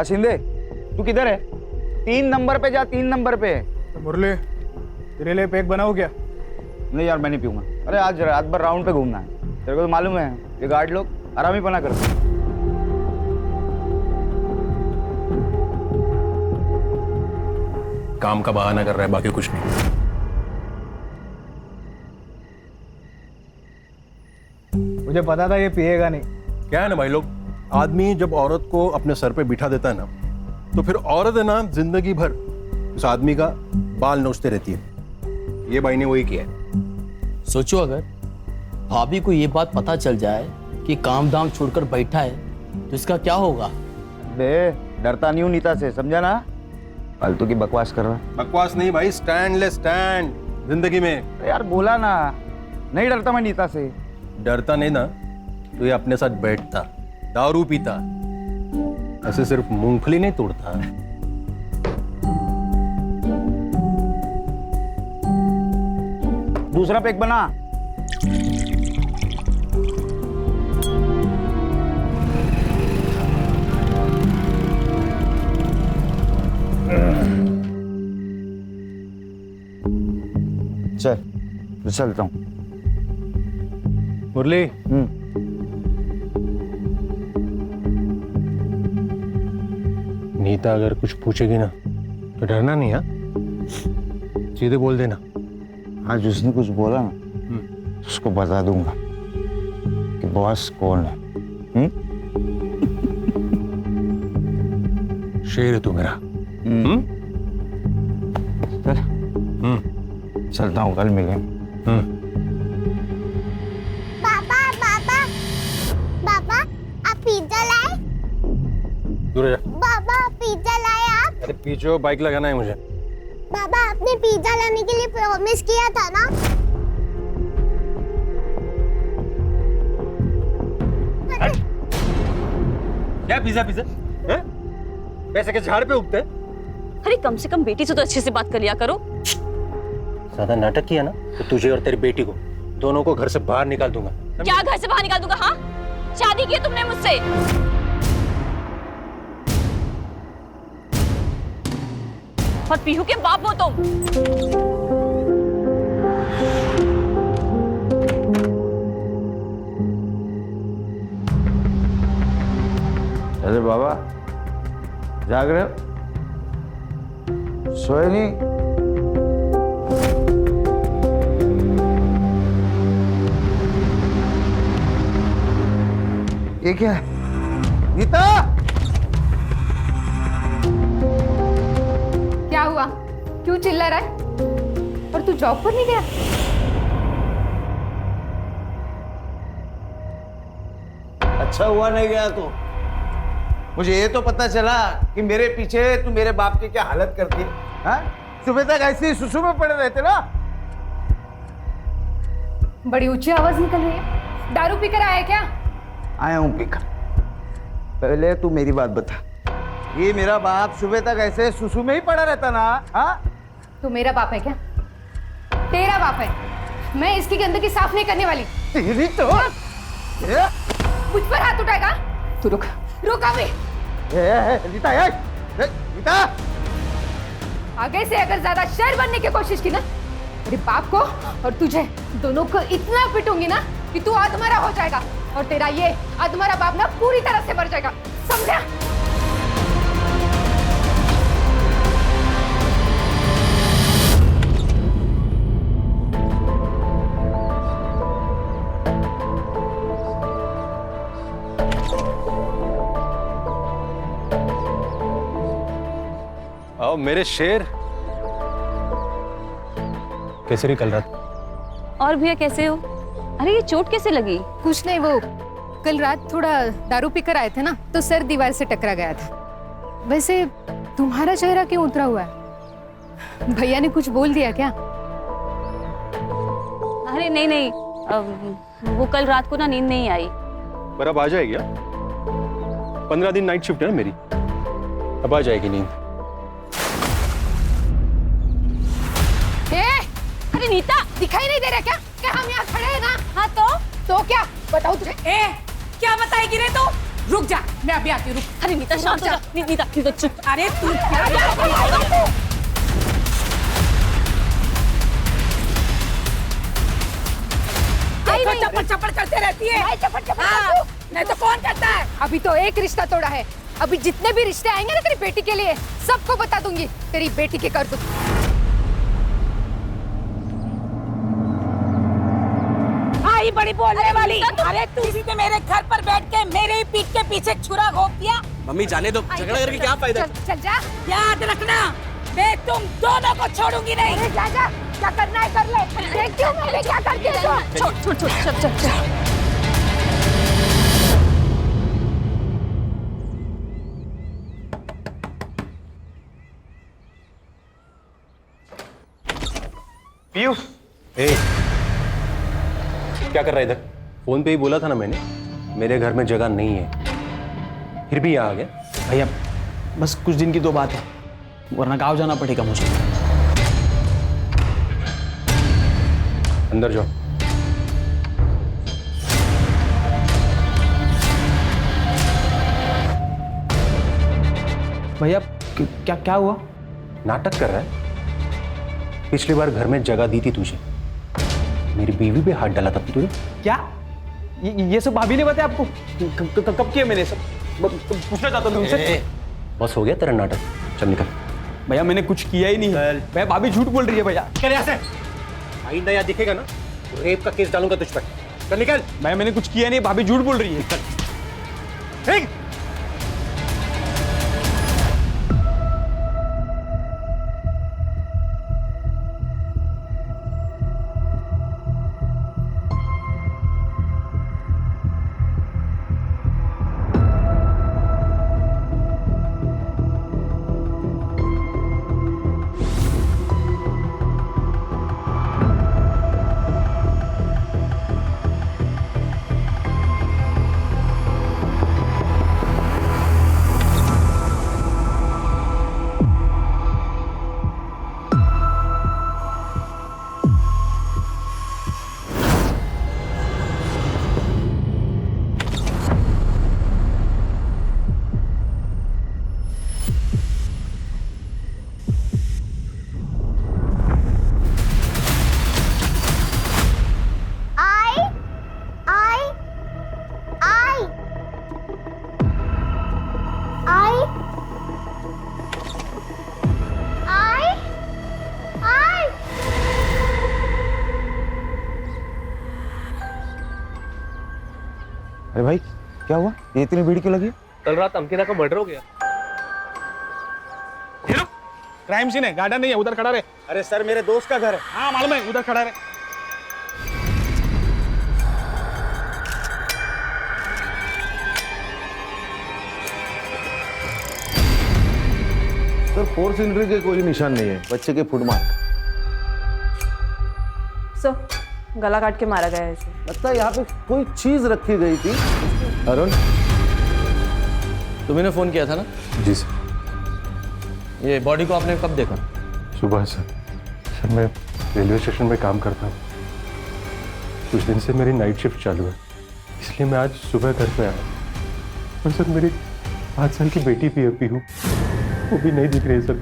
शिंदे, तू किधर है? 3 नंबर पे जा, 3 नंबर पे। तो मुरली, तेरे लिए पैक बनाऊं क्या? नहीं यार, मैं नहीं पीऊंगा। अरे आज रात भर राउंड पे घूमना है, तेरे को तो मालूम है ये गार्ड लोग आराम ही पना करते हैं। काम का बहाना कर रहा है, बाकी कुछ नहीं। मुझे पता था ये पिएगा नहीं। क्या है ना भाई लोग, आदमी जब औरत को अपने सर पे बिठा देता है ना, तो फिर औरत है ना जिंदगी भर उस आदमी का बाल नोचते रहती है। ये भाई ने वही किया है। सोचो अगर भाभी को ये बात पता चल जाए कि काम धाम छोड़कर बैठा है तो इसका क्या होगा? बे डरता नहीं हूँ नीता से, समझा ना? फालतू की बकवास कर रहा है। बकवास नहीं भाई, स्टैंड ले स्टैंड जिंदगी में। अरे यार बोला ना, नहीं डरता मैं नीता से। डरता नहीं ना तो ये अपने साथ बैठता, दारू पीता, ऐसे सिर्फ मूंगफली नहीं तोड़ता। दूसरा पैक बना। चल चलता हूँ। मुरली, नीता अगर कुछ पूछेगी ना तो डरना नहीं। हाँ, सीधे बोल देना। आज उसने कुछ बोला ना, उसको बता दूंगा कि बॉस कौन है। शेर है तू मेरा। चल चलता हूँ, कल मिलेंगे। पापा पापा पापा, आप पिज्जा लाए? दूर जा। पापा पिज्जा लाए आप? अरे पीछे बाइक लगाना है मुझे। पापा आपने पिज्जा लाने के लिए प्रॉमिस किया था ना? क्या पिज्जा पिज्जा है? पैसे के झाड़ पे उगते? अरे कम से कम बेटी से तो अच्छे से बात कर लिया करो। ज्यादा नाटक किया ना तो तुझे और तेरी बेटी को दोनों को घर से बाहर निकाल दूंगा। क्या घर से बाहर निकाल दूंगा? हाँ, शादी की है तुमने मुझसे। और पीहू के बाप हो तुम। अरे बाबा, जाग रहे हो? सोए नहीं? ये क्या है? नीता! क्या हुआ? क्यों चिल्ला रहा है? और तू जॉब पर नहीं गया? अच्छा हुआ नहीं गया तो। मुझे ये तो पता चला कि मेरे पीछे तू मेरे बाप की क्या हालत करती है। हाँ? सुबह तक ऐसे ही सुसु में पड़े रहते ना। बड़ी ऊंची आवाज निकल रही है। दारू पीकर आया है क्या? आया हूं पीकर। पहले तू मेरी बात बता, ये मेरा बाप सुबह तक ऐसे सुसु में ही पड़ा रहता ना? हाँ? तू मेरा बाप है क्या? तेरा बाप है। मैं इसकी गंदगी साफ नहीं करने वाली। तेरी तो मुझ पर हाथ उठाएगा? तू रुक, रुक अभी। नीता, नीता! आगे से अगर ज्यादा शेर बनने की कोशिश की ना, तेरे बाप को और तुझे दोनों को इतना पिटूंगी ना कि तू अधमरा हो जाएगा और तेरा ये अधमरा बाप ना पूरी तरह से मर जाएगा, समझा? आओ मेरे शेर। कैसे रही कल रात? और भैया कैसे हो? अरे ये चोट कैसे लगी? कुछ नहीं, वो कल रात थोड़ा दारू पीकर आए थे ना, तो सर दीवार से टकरा गया था। वैसे तुम्हारा चेहरा क्यों उतरा हुआ है? भैया ने कुछ बोल दिया क्या? अरे नहीं नहीं, वो कल रात को ना नींद नहीं आई। पर अब आ जाएगी। 15 दिन नाइट शिफ्ट है ना मेरी, अब आ जाएगी नींद। अरे नीता, दिखाई नहीं दे रहा क्या हम यहाँ खड़े हैं ना? हाँ तो क्या बताऊँ तुझे? क्या बताएगी रे तू? रुक जा, मैं अभी आती हूँ, रुक। अरे नीता शांत हो जा। नीता चुप। अरे तू क्या चप्पड़ चप्पड़ करते रहती है। नहीं तो कौन करता है? अभी तो एक रिश्ता तोड़ा है, अभी जितने भी रिश्ते आएंगे ना तेरी बेटी के लिए सबको बता दूंगी तेरी बेटी के कर दूं। आई बड़ी बोलने वाली। अरे तू भी तो मेरे घर पर बैठ के मेरे ही पीठ के पीछे छुरा घोंप दिया। मम्मी जाने दो, झगड़ा करके क्या फायदा? चल जा। याद रखना, मैं तुम दोनों को छोड़ूंगी नहीं। अरे जा जा, क्या करना है कर ले, देखती हूँ मैं क्या करती है। छोड़ चल। पीयू, क्या कर रहा है इधर? फोन पे ही बोला था ना मैंने, मेरे घर में जगह नहीं है, फिर भी यहाँ आ गया। भैया बस कुछ दिन की तो बात है, वरना गाँव जाना पड़ेगा मुझे। अंदर जाओ। भैया क्या हुआ? नाटक कर रहा है। पिछली बार घर में जगह दी थी तुझे, मेरी बीवी पे हाथ डाला था तूने। क्या ये सब भाभी ने बताया आपको? कब किया मैंने सब? पूछना चाहता हूँ तुमसे। बस हो गया तेरा नाटक, चल निकल। भैया मैंने कुछ किया ही नहीं। भैया भाभी झूठ बोल रही है भैया। चल यहाँ से, आइंदा यहाँ दिखेगा ना तो रेप का केस डालूंगा तुझ पर। चल निकल। भैया मैंने कुछ किया नहीं, भाभी झूठ बोल रही है। ठीक। अरे भाई क्या हुआ, ये इतनी भीड़ क्यों लगी? कल रात अंकिता का मर्डर हो गया। क्राइम सीन है, गार्डन नहीं है, उधर खड़ा रहे। अरे सर मेरे दोस्त का घर है। हाँ मालूम है, उधर खड़ा रहे। सर फोर्स इंट्री के कोई निशान नहीं है, बच्चे के फुट मार्क। सर गला काट के मारा गया है इसे। लगता है यहाँ पे कोई चीज रखी गई थी। अरुण तुम्हें फोन किया था ना? जी सर। ये बॉडी को आपने कब देखा? सुबह सर। सर मैं रेलवे स्टेशन में काम करता हूँ, कुछ दिन से मेरी नाइट शिफ्ट चालू है, इसलिए मैं आज सुबह घर पे आया। और सर मेरी 5 साल की बेटी पीहू वो भी नहीं दिख रही सर,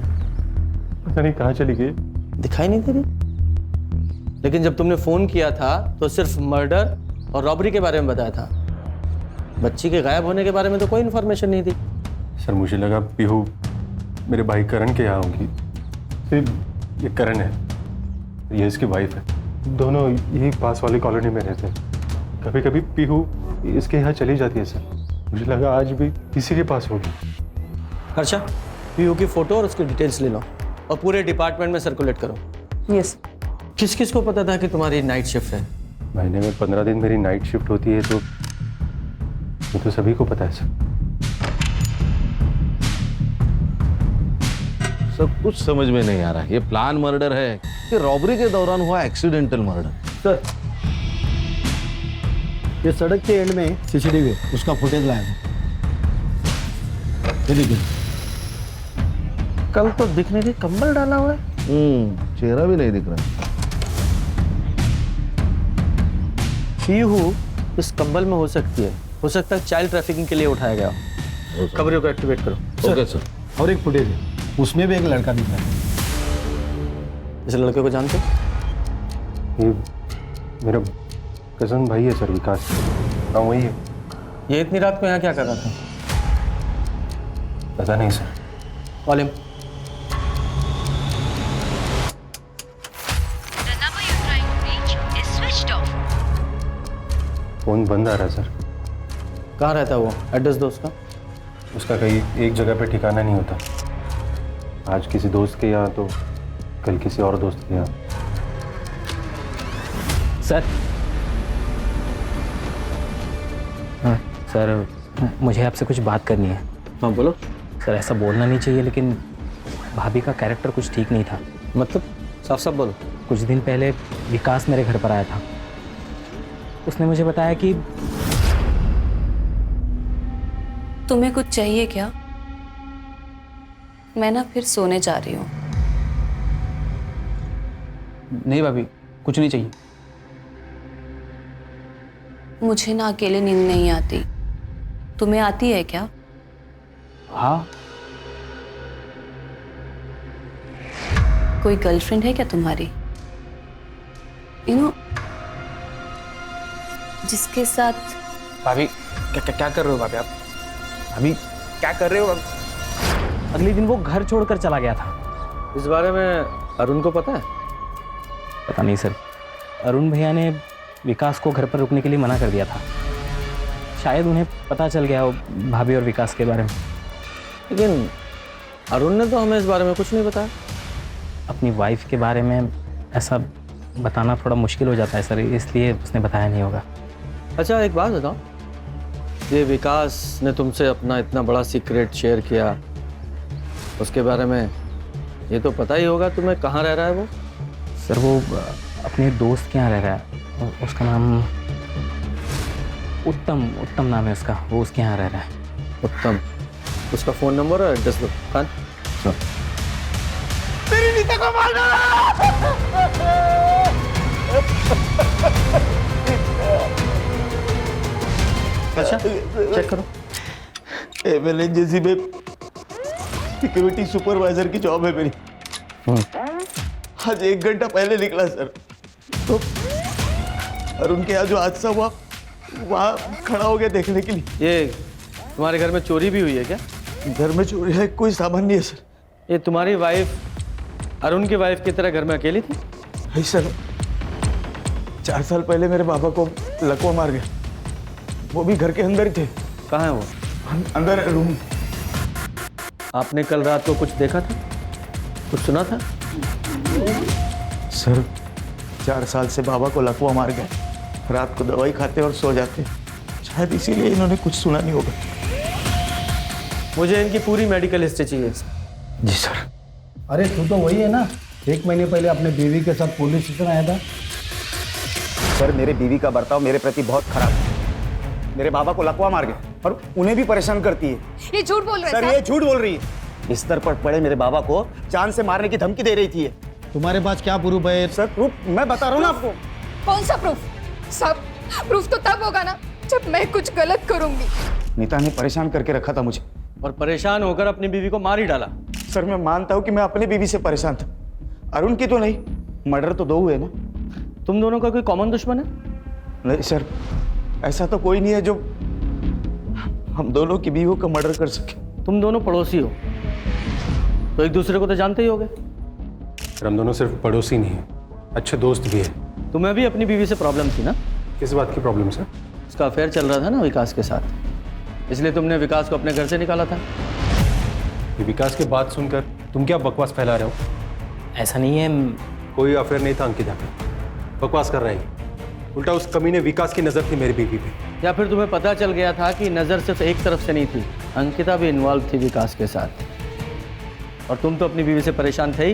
पता नहीं कहाँ चली गई। दिखाई नहीं दे रही? लेकिन जब तुमने फोन किया था तो सिर्फ मर्डर और रॉबरी के बारे में बताया था, बच्ची के गायब होने के बारे में तो कोई इन्फॉर्मेशन नहीं थी। सर मुझे लगा पीहू मेरे भाई करण के यहाँ होंगी। ये करण है, ये इसकी वाइफ है, दोनों यही पास वाली कॉलोनी में रहते हैं। कभी कभी पीहू इसके यहाँ चली जाती है सर, मुझे लगा आज भी इसी के पास होगी। अच्छा पीयू की फोटो और उसकी डिटेल्स ले लो और पूरे डिपार्टमेंट में सर्कुलेट करो। यस। किस किस को पता था कि तुम्हारी नाइट शिफ्ट है? महीने में 15 दिन मेरी नाइट शिफ्ट होती है, तो सभी को पता है सर। सब कुछ समझ में नहीं आ रहा, ये प्लान मर्डर है कि रॉबरी के दौरान हुआ एक्सीडेंटल मर्डर? सर ये सड़क के एंड में सीसीटीवी है, उसका फुटेज लाया था। ये देखिए, कल तो दिखने के कंबल डाला हुआ है, चेहरा भी नहीं दिख रहा। पीहू इस कंबल में हो सकती है, हो सकता है चाइल्ड ट्रैफिकिंग के लिए उठाया गया हो। खबरों को एक्टिवेट करो। Okay sir. और एक फुटेज है, उसमें भी एक लड़का दिख रहा है। इस लड़के को जानते हो? ये मेरा कजन भाई है सर, विकास। हाँ वही है। ये इतनी रात को यहाँ क्या कर रहा था? पता नहीं सर। Call him. फोन बंद आ रहा है सर। कहाँ रहता है वो? एड्रेस दो उसका। उसका कहीं एक जगह पे ठिकाना नहीं होता। आज किसी दोस्त के यहाँ तो कल किसी और दोस्त के यहाँ। सर हाँ सर, मुझे आपसे कुछ बात करनी है। हाँ बोलो। सर ऐसा बोलना नहीं चाहिए, लेकिन भाभी का कैरेक्टर कुछ ठीक नहीं था। मतलब साफ साफ बोलो। कुछ दिन पहले विकास मेरे घर पर आया था। उसने मुझे बताया कि तुम्हें कुछ चाहिए क्या? मैं ना फिर सोने जा रही हूँ। नहीं भाभी, कुछ नहीं चाहिए। मुझे ना अकेले नींद नहीं आती। तुम्हें आती है क्या? हाँ। कोई गर्लफ्रेंड है क्या तुम्हारी? जिसके साथ। भाभी क्या कर रहे हो भाभी आप? भाभी क्या कर रहे हो? अगले दिन वो घर छोड़कर चला गया था। इस बारे में अरुण को पता है? पता नहीं सर, अरुण भैया ने विकास को घर पर रुकने के लिए मना कर दिया था। शायद उन्हें पता चल गया हो भाभी और विकास के बारे में। लेकिन अरुण ने तो हमें इस बारे में कुछ नहीं बताया। अपनी वाइफ के बारे में ऐसा बताना थोड़ा मुश्किल हो जाता है सर, इसलिए उसने बताया नहीं होगा। अच्छा एक बात बताओ, ये विकास ने तुमसे अपना इतना बड़ा सीक्रेट शेयर किया, उसके बारे में ये तो पता ही होगा तुम्हें कहाँ रह रहा है वो? सर वो अपने दोस्त के यहाँ रह रहा है। उसका नाम उत्तम नाम है उसका। वो उसके यहाँ रह रहा है। उत्तम। उसका फ़ोन नंबर और एड्रेस दो। खान मेरी नीता को मार अच्छा चेक करो। एमएलएनजेसी में सिक्योरिटी सुपरवाइजर की जॉब है मेरी। आज 1 घंटा पहले निकला सर, तो और उनके यहाँ जो हादसा हुआ वहाँ खड़ा हो गया देखने के लिए। ये तुम्हारे घर में चोरी भी हुई है क्या? घर में चोरी है, कोई सामान नहीं है सर। ये तुम्हारी वाइफ अरुण की वाइफ की तरह घर में अकेली थी? नहीं सर, 4 साल पहले मेरे पापा को लकवा मार गया। वो भी घर के अंदर ही थे। कहाँ है वो? अंदर रूम। आपने कल रात को कुछ देखा था, कुछ सुना था? सर 4 साल से बाबा को लकवा मार गया। रात को दवाई खाते और सो जाते, शायद इसीलिए इन्होंने कुछ सुना नहीं होगा। मुझे इनकी पूरी मेडिकल हिस्ट्री चाहिए। जी सर। अरे तू तो वही है ना, 1 महीने पहले अपने बीवी के साथ पुलिस स्टेशन आया था। सर मेरे बीवी का बर्ताव मेरे प्रति बहुत खराब है। मेरे बाबा को लकवा मार गए और उन्हें भी परेशान करती है। ये झूठ बोल रहे सर ये झूठ बोल रही है। बिस्तर पर पड़े मेरे बाबा को जान से मारने की धमकी दे रही थी। तुम्हारे पास क्या प्रूफ है? सर प्रूफ मैं बता रहा हूँ ना आपको। कौन सा प्रूफ? सब प्रूफ तो तब होगा ना जब मैं कुछ गलत करूंगी। नीता ने परेशान करके रखा था मुझे और परेशान होकर अपनी बीवी को मार ही डाला। सर मैं मानता हूँ कि मैं अपनी बीवी से परेशान था, अरुण की तो नहीं। मर्डर तो 2 हुए ना। तुम दोनों का कोई कॉमन दुश्मन है? नहीं सर, ऐसा तो कोई नहीं है जो हम दोनों की बीवियों का मर्डर कर सके। तुम दोनों पड़ोसी हो तो एक दूसरे को तो जानते ही होगे। सर हम दोनों सिर्फ पड़ोसी नहीं हैं, अच्छे दोस्त भी हैं। तुम्हें भी अपनी बीवी से प्रॉब्लम थी ना? किस बात की प्रॉब्लम सर? उसका अफेयर चल रहा था ना विकास के साथ, इसलिए तुमने विकास को अपने घर से निकाला था। ये विकास की बात सुनकर तुम क्या बकवास फैला रहे हो? ऐसा नहीं है। कोई अफेयर नहीं था अंकिता पे, बकवास कर रहे हैं। उल्टा उस कमीने विकास की नजर थी मेरी बीवी पे। या फिर तुम्हें पता चल गया था कि नज़र सिर्फ एक तरफ से नहीं थी, अंकिता भी इन्वॉल्व थी विकास के साथ, और तुम तो अपनी बीवी से परेशान थे ही,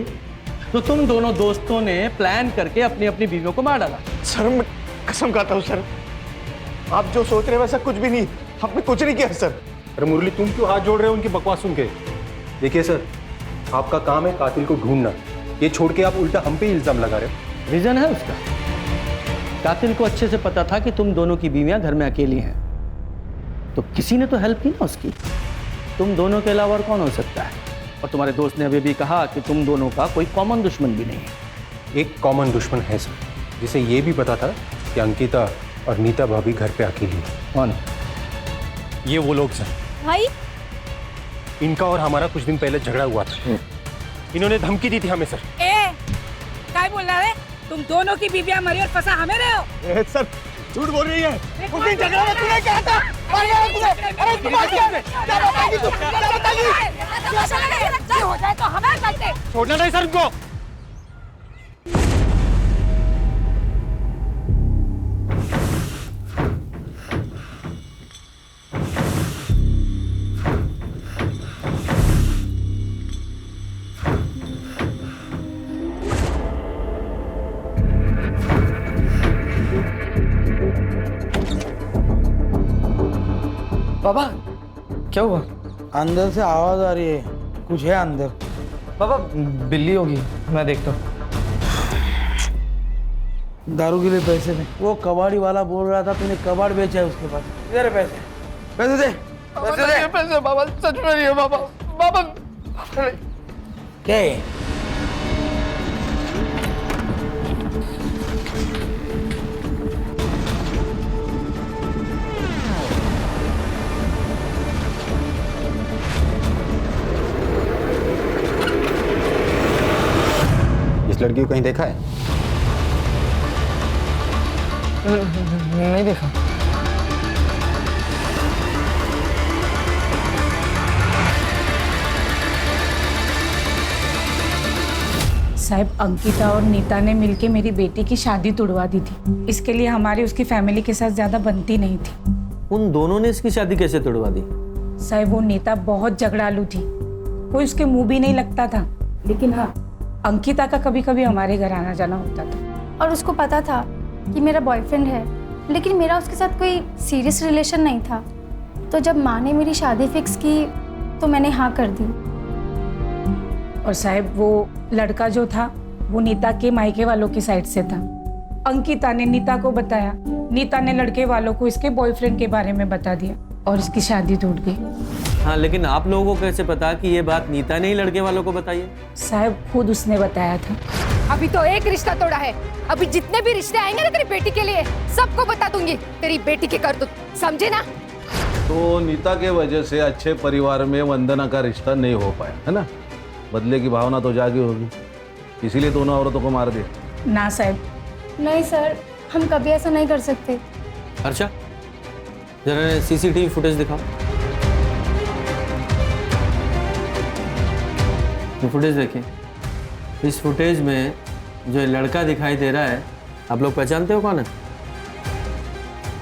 तो तुम दोनों दोस्तों ने प्लान करके अपनी अपनी बीवियों को मार डाला। सर मैं कसम खाता हूँ सर, आप जो सोच रहे हैं वैसा कुछ भी नहीं। हमने कुछ नहीं किया सर। अरे मुरली तुम क्यों हाथ जोड़ रहे हो उनकी बकवास सुन के? देखिए सर, आपका काम है कातिल को ढूंढना, ये छोड़ के आप उल्टा हम पे इल्जाम लगा रहे हो। रीजन है उसका। कातिल को अच्छे से पता था कि तुम दोनों की बीवियां घर में अकेली हैं, तो किसी ने तो हेल्प की ना उसकी। तुम दोनों के अलावा और कौन हो सकता है? और तुम्हारे दोस्त ने अभी भी कहा कि तुम दोनों का कोई कॉमन दुश्मन भी नहीं है। एक कॉमन दुश्मन है सर, जिसे ये भी पता था कि अंकिता और नीता भाभी घर पे अकेली है। कौन? ये वो लोग सर। भाई इनका और हमारा कुछ दिन पहले झगड़ा हुआ था। इन्होंने धमकी दी थी हमें सर। क्या बोल रहा है? तुम दोनों की बीवियां मरी और फंसा हमें रहे हो। सर झूठ बोल रही है। उस दिन झगड़ा में तूने क्या था? मार गया तुझे। अरे तू मार गया। क्या बताएगी तू? क्या बताएगी? हो जाए तो हमें करते। छोड़ना नहीं सर उनको। पापा क्या हुआ? अंदर से आवाज आ रही है, कुछ है अंदर। पापा बिल्ली होगी, मैं देखता हूँ। दारू के लिए पैसे नहीं। वो कबाड़ी वाला बोल रहा था तूने कबाड़ बेचा है उसके पास। इधर है पैसे, पैसे दे, पैसे दे। पैसे बाबा सच में नहीं है बाबा। बाबा क्या है? इस लड़की को कहीं देखा है? नहीं देखा। साहब अंकिता और नीता ने मिलके मेरी बेटी की शादी तुड़वा दी थी। इसके लिए हमारी उसकी फैमिली के साथ ज्यादा बनती नहीं थी। उन दोनों ने इसकी शादी कैसे तोड़वा दी? साहब वो नीता बहुत झगड़ालू थी, कोई उसके मुंह भी नहीं लगता था। लेकिन हाँ, अंकिता का कभी कभी हमारे घर आना जाना होता था। और उसको पता था कि मेरा बॉयफ्रेंड है, लेकिन मेरा उसके साथ कोई सीरियस रिलेशन नहीं था। तो जब माँ ने मेरी शादी फिक्स की तो मैंने हाँ कर दी। और साहब वो लड़का जो था वो नीता के मायके वालों की साइड से था। अंकिता ने नीता को बताया, नीता ने लड़के वालों को इसके बॉयफ्रेंड के बारे में बता दिया और इसकी शादी टूट गई। हाँ, लेकिन आप लोगों को कैसे पता कि ये बात नीता ने ही लड़के वालों को बताई है? साहब खुद उसने बताया था। अभी तो एक रिश्ता तोड़ा है, अभी जितने भी रिश्ते आएंगे ना तेरी बेटी के लिए सबको बता दूंगी तेरी बेटी की करतूत, समझे ना? तो नीता के वजह से अच्छे परिवार में वंदना का रिश्ता नहीं हो पाया है ना? बदले की भावना तो जागी होगी, इसीलिए दोनों औरतों को मार दिया। ना साहब। नहीं सर, हम कभी ऐसा नहीं कर सकते। अच्छा जरा सीसीटीवी फुटेज दिखाओ। ये फुटेज देखिए। इस फुटेज में जो लड़का दिखाई दे रहा है, आप लोग पहचानते हो कौन है?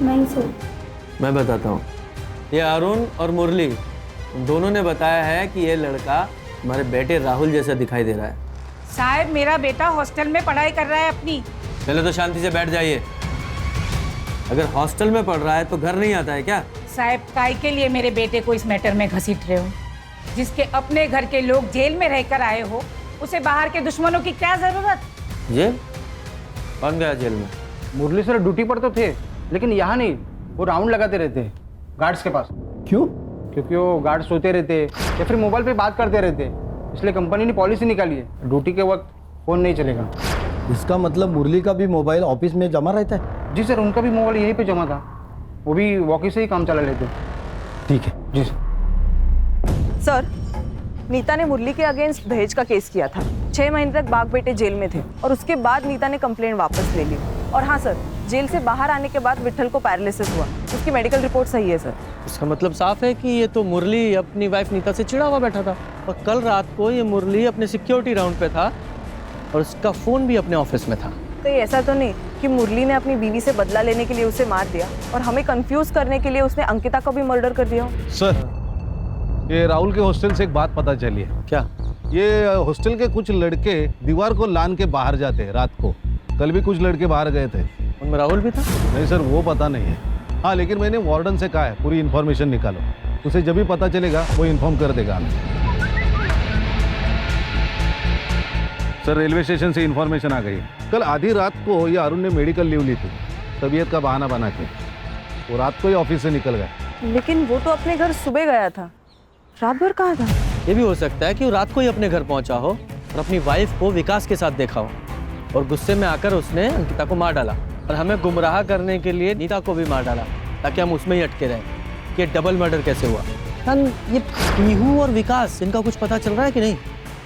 नहीं सर। मैं बताता हूँ। ये अरुण और मुरली दोनों ने बताया है कि ये लड़का हमारे बेटे राहुल जैसा दिखाई दे रहा है। साहब मेरा बेटा हॉस्टल में पढ़ाई कर रहा है अपनी। पहले तो शांति से बैठ जाइए। अगर हॉस्टल में पढ़ रहा है तो घर नहीं आता है क्या? साहब काय के लिए मेरे बेटे को इस मैटर में घसीट रहे हो? जिसके अपने घर के लोग जेल में रहकर आए हो, उसे बाहर के दुश्मनों की क्या जरूरत? जेल? कौन गया जेल में? मुरली सर ड्यूटी पर तो थे, लेकिन यहाँ नहीं, वो राउंड लगाते रहते गार्ड्स के पास। क्यों? क्योंकि वो गार्ड सोते रहते या फिर मोबाइल पे बात करते रहते, इसलिए कंपनी ने पॉलिसी निकाली है ड्यूटी के वक्त फोन नहीं चलेगा। इसका मतलब मुरली का भी मोबाइल ऑफिस में जमा रहता है? जी सर, उनका भी मोबाइल यहीं पे जमा था, वो भी वॉकी से ही काम चला लेते। ठीक है जी सर, नीता ने मुरली के अगेंस्ट दहेज का केस किया था। 6 महीने तक बाग बेटे जेल में थे और उसके बाद नीता ने कंप्लेंट वापस ले ली। और हाँ सर, जेल से बाहर आने के बाद विट्ठल को पैरालिसिस हुआ, उसकी मेडिकल रिपोर्ट सही है सर। इसका मतलब साफ है कि ये तो मुरली अपनी वाइफ नीता से चिढ़ा हुआ बैठा था, और कल रात को ये मुरली अपने सिक्योरिटी राउंड पे था और उसका फोन भी अपने ऑफिस में था। तो ये ऐसा तो नहीं कि मुरली ने अपनी बीवी से बदला लेने के लिए उसे मार दिया और हमें कंफ्यूज करने के लिए उसने अंकिता को भी मर्डर कर दिया? सर, ये राहुल के हॉस्टल से एक बात पता चली है। क्या? ये हॉस्टल के कुछ लड़के दीवार को लान के बाहर जाते हैं रात को। कल भी कुछ लड़के बाहर गए थे। उनमें राहुल भी था? नहीं सर, वो पता नहीं है। हाँ, लेकिन मैंने वार्डन से कहा है पूरी इन्फॉर्मेशन निकालो, उसे जब भी पता चलेगा वो इन्फॉर्म कर देगा हमें। सर, रेलवे स्टेशन से इन्फॉर्मेशन आ गई है। कल आधी रात को ये अरुण ने मेडिकल लीव ली थी, तबीयत का बहाना बना के। वो रात को ही ऑफिस से निकल गए। लेकिन वो तो अपने घर सुबह गया था, रात भर कहाँ था? ये भी हो सकता है कि वो रात को ही अपने घर पहुंचा हो और अपनी वाइफ को विकास के साथ देखा हो और गुस्से में आकर उसने अंकिता को मार डाला और हमें गुमराह करने के लिए नीता को भी मार डाला ताकि हम उसमें ही अटके रहें कि डबल मर्डर कैसे हुआ। ये पीहू और विकास, इनका कुछ पता चल रहा है कि नहीं?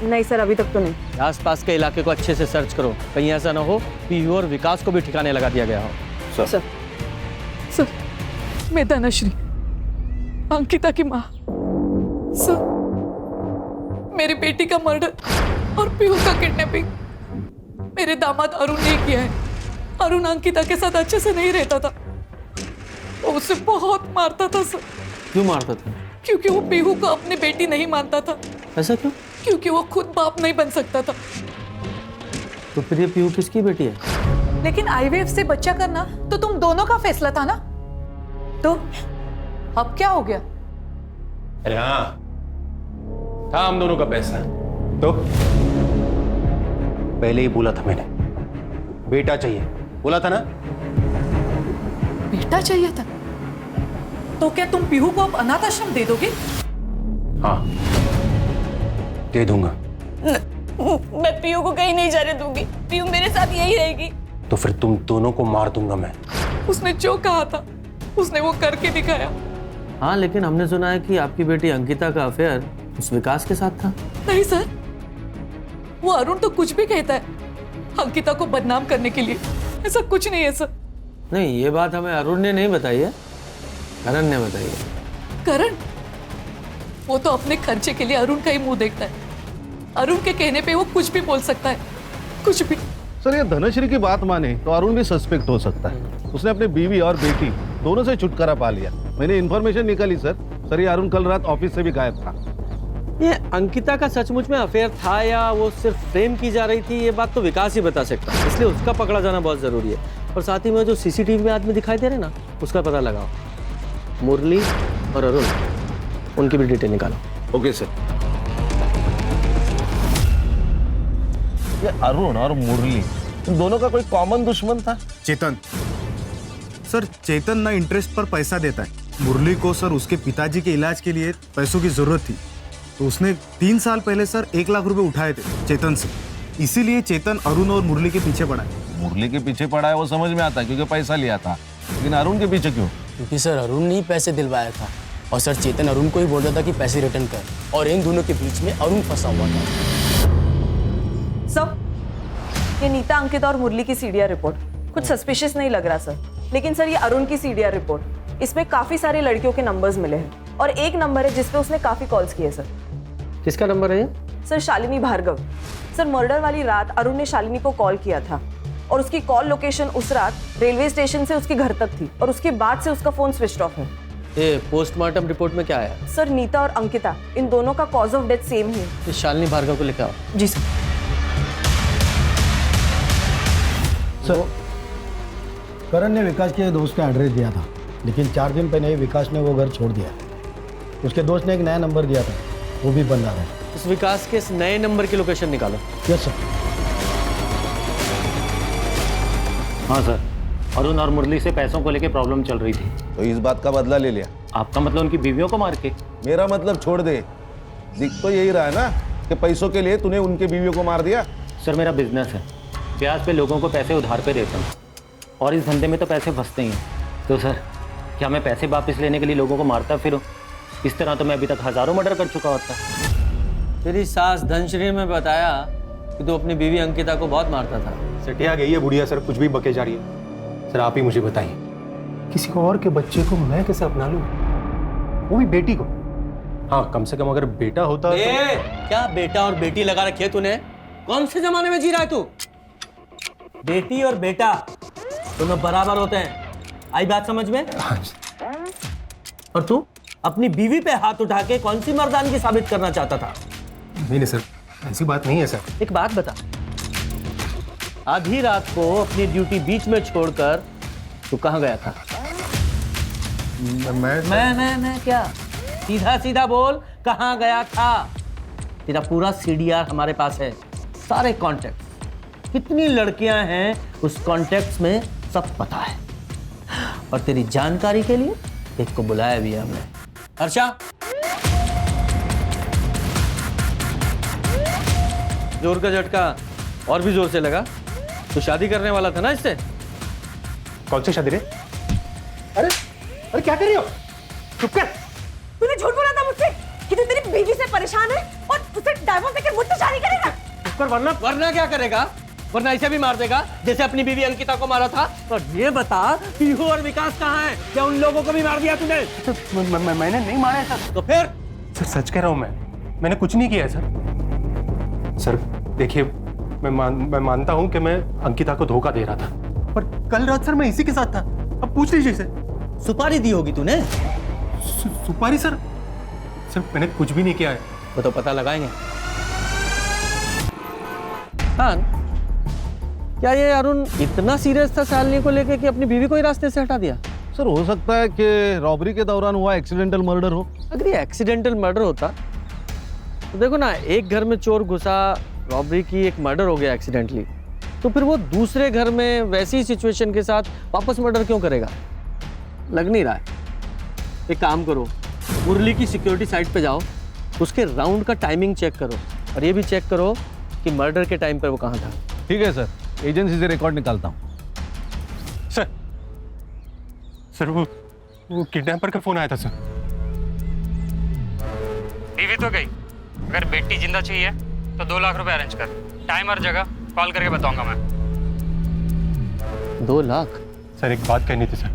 नहीं सर, अभी तक तो नहीं। आसपास के इलाके को अच्छे से सर्च करो, कहीं ऐसा ना हो पीहू और विकास को भी ठिकाने लगा दिया गया हो। सर मैं धनश्री, अंकिता की माँ। सर मेरी बेटी का मर्डर और पीहू का किडनैपिंग मेरे दामाद अरुण ने किया है। अरुण अंकिता के साथ अच्छे से नहीं रहता था, वो उसे बहुत मारता था सर। क्यों मारता था? क्योंकि वो पीहू को अपनी बेटी नहीं मानता था। ऐसा क्यों? क्योंकि वो खुद बाप नहीं बन सकता था। तो फिर ये पीहू किसकी बेटी है? लेकिन आईवीएफ से बच्चा करना तो तुम दोनों का फैसला था ना, तो अब क्या हो गया? अरे हाँ, था हम दोनों का पैसा। तो पहले ही बोला था मैंने, बेटा चाहिए, बोला था ना। बेटा चाहिए था तो क्या तुम पीहू को अब अनाथ आश्रम दे दोगे? हाँ दे दूंगा। मैं पीहू को कहीं नहीं जाने दूंगी, पीहू मेरे साथ यही रहेगी। तो फिर तुम दोनों को मार दूंगा मैं। उसने जो कहा था उसने वो करके दिखाया। हाँ, लेकिन हमने सुना है कि आपकी बेटी अंकिता का अफेयर उस विकास के साथ था। नहीं सर, वो अरुण तो कुछ भी कहता है अंकिता को बदनाम करने के लिए, ऐसा कुछ नहीं है सर। नहीं, ये बात हमें अरुण ने नहीं बताई है, करण ने बताई है। करण? वो तो अपने खर्चे के लिए अरुण का ही मुंह देखता है। अरुण के कहने पे वो कुछ भी बोल सकता है, कुछ भी। सर ये धनश्री की बात माने तो अरुण भी सस्पेक्ट हो सकता है। उसने अपनी बीवी और बेटी दोनों से छुटकारा पा लिया। मैंने इन्फॉर्मेशन निकाली सर ये अरुण कल रात ऑफिस से भी गायब था। ये अंकिता का सचमुच में अफेयर था या वो सिर्फ प्रेम की जा रही थी, ये बात तो विकास ही बता सकता है, इसलिए उसका पकड़ा जाना बहुत जरूरी है। और साथ ही में जो सीसीटीवी में आदमी दिखाई दे रहे ना, उसका पता लगाओ। मुरली और अरुण, उनकी भी डिटेल निकालो। Okay sir. ये अरुण और मुरली, इन दोनों का कोई कॉमन दुश्मन था? चेतन। सर चेतन ना इंटरेस्ट पर पैसा देता है। मुरली को सर उसके पिताजी के इलाज के लिए पैसों की जरूरत थी, तो उसने 3 साल पहले सर 1 लाख रुपए उठाए थे चेतन से। इसीलिए चेतन अरुण और मुरली के पीछे पड़ा है। मुरली के पीछे पड़ा है वो समझ में आता है क्योंकि पैसा लिया था, लेकिन अरुण के पीछे क्यों? क्योंकि सर अरुण ने ही पैसे दिलवाया था और सर चेतन अरुण को ही बोल रहा था कि पैसे रिटर्न कर, और इन दोनों के बीच में अरुण फंसा हुआ था। सर ये नीता, अंकिता और मुरली की सीडीआर रिपोर्ट कुछ सस्पिशियस नहीं लग रहा सर, लेकिन सर ये अरुण की सीडीआर रिपोर्ट, इसमें काफी सारी लड़कियों के नंबर्स मिले हैं और एक नंबर है जिसपे उसने काफी कॉल्स किए सर। किसका नंबर है ये? Sir Shalini Bhargav. Sir murder वाली रात अरुण ने शालिनी को कॉल किया था और उसकी कॉल लोकेशन उस रात रेलवे स्टेशन से उसके घर तक थी और उसके बाद से उसका फोन स्विच ऑफ है। ये पोस्टमार्टम रिपोर्ट में क्या आया? सर नीता और अंकिता, इन दोनों का कॉज ऑफ डेथ सेम ही है। शालिनी भार्गव को लेकर आओ। जी सर। सर करण ने विकास के दोस्त का एड्रेस दिया था, लेकिन 4 दिन पहले ही विकास ने वो घर छोड़ दिया। उसके दोस्त ने एक नया नंबर दिया था, वो भी बंद आ रहा है। इस विकास के इस नए नंबर की लोकेशन निकालो। Yes sir. हाँ सर, अरुण और मुरली से पैसों को लेके प्रॉब्लम चल रही थी, तो इस बात का बदला ले लिया। आपका मतलब उनकी बीवियों को मार के? मेरा मतलब छोड़ दे, दिख तो यही रहा है ना कि पैसों के लिए तूने उनके बीवियों को मार दिया। सर मेरा बिजनेस है, ब्याज पे लोगों को पैसे उधार पे देता हूँ और इस धंधे में तो पैसे फंसते ही हैं। तो सर क्या मैं पैसे वापस लेने के लिए लोगों को मारता फिरूं? इस तरह तो मैं अभी तक हजारों मर्डर कर चुका होता। तेरी सास धनश्री में बताया कि तू अपनी बीवी अंकिता को बहुत मारता था। सटिया गई है बुढ़िया सर, कुछ भी बके जा रही है। सर आप ही मुझे बताइए, किसी को और के बच्चे को मैं कैसे अपना लूं, वो भी बेटी को? हाँ कम से कम अगर बेटा होता तो... क्या बेटा और बेटी लगा रखी है तूने? कौन से जमाने में जी रहा है तू? बेटी और बेटा दोनों बराबर होते हैं, आई बात समझ में? और तू अपनी बीवी पे हाथ उठा के कौन सी मर्दानगी साबित करना चाहता था? नहीं सर, ऐसी बात नहीं है सर। एक बात बता, आधी रात को अपनी ड्यूटी बीच में छोड़कर तू कहाँ गया था? मैं क्या? सीधा सीधा बोल, कहाँ गया था? तेरा पूरा सीडीआर हमारे पास है, सारे कॉन्टेक्ट, कितनी लड़कियां हैं उस कॉन्टेक्ट्स में सब पता है। और तेरी जानकारी के लिए एक को बुलाया भी है हमने। हर्षा, जोर का झटका और भी जोर से लगा। तो शादी करने वाला था ना इससे? कौन सी शादी रे? अरे क्या कर रही हो? चुप कर। तूने झूठ बोला था मुझसे कि तू तेरी बीवी से परेशान है और उसे डाइवोर्स देकर मुझसे शादी करेगा। चुप कर, वरना क्या करेगा? वरना ऐसे भी मार देगा जैसे अपनी बीवी अंकिता को मारा था। और ये बता, पीहू और विकास कहाँ हैं? क्या उन लोगों को भी मार दिया तूने? मैंने नहीं मारा है सर। तो फिर? सर सच कह रहा हूँ मैंने कुछ नहीं किया है सर। सर देखिए, मैं मानता हूँ कि मैं अंकिता को धोखा दे रहा था, पर कल रात सर मैं इसी के साथ था। अब पूछ लीजिए इसे। सुपारी दी होगी तूने? सुपारी सर मैंने कुछ भी नहीं किया है। वो तो पता लगाएंगे। हाँ, क्या ये अरुण इतना सीरियस था शालिनी को लेके कि अपनी बीवी को ही रास्ते से हटा दिया? सर हो सकता है कि रॉबरी के दौरान हुआ एक्सीडेंटल मर्डर हो। अगर ये एक्सीडेंटल मर्डर होता तो देखो ना, एक घर में चोर घुसा, रॉबरी की, एक मर्डर हो गया एक्सीडेंटली, तो फिर वो दूसरे घर में वैसी सिचुएशन के साथ वापस मर्डर क्यों करेगा? लग नहीं रहा है। एक काम करो, मुरली की सिक्योरिटी साइट पे जाओ, उसके राउंड का टाइमिंग चेक करो और ये भी चेक करो कि मर्डर के टाइम पर वो कहाँ था। ठीक है सर, एजेंसी से रिकॉर्ड निकालता हूँ। सर वो किडनैपर का फोन आया था सर। बीवी तो गई, अगर बेटी जिंदा चाहिए तो 2 लाख रुपए अरेंज कर। टाइम और जगह कॉल करके बताऊंगा मैं। 2 लाख? सर एक बात कहनी थी सर।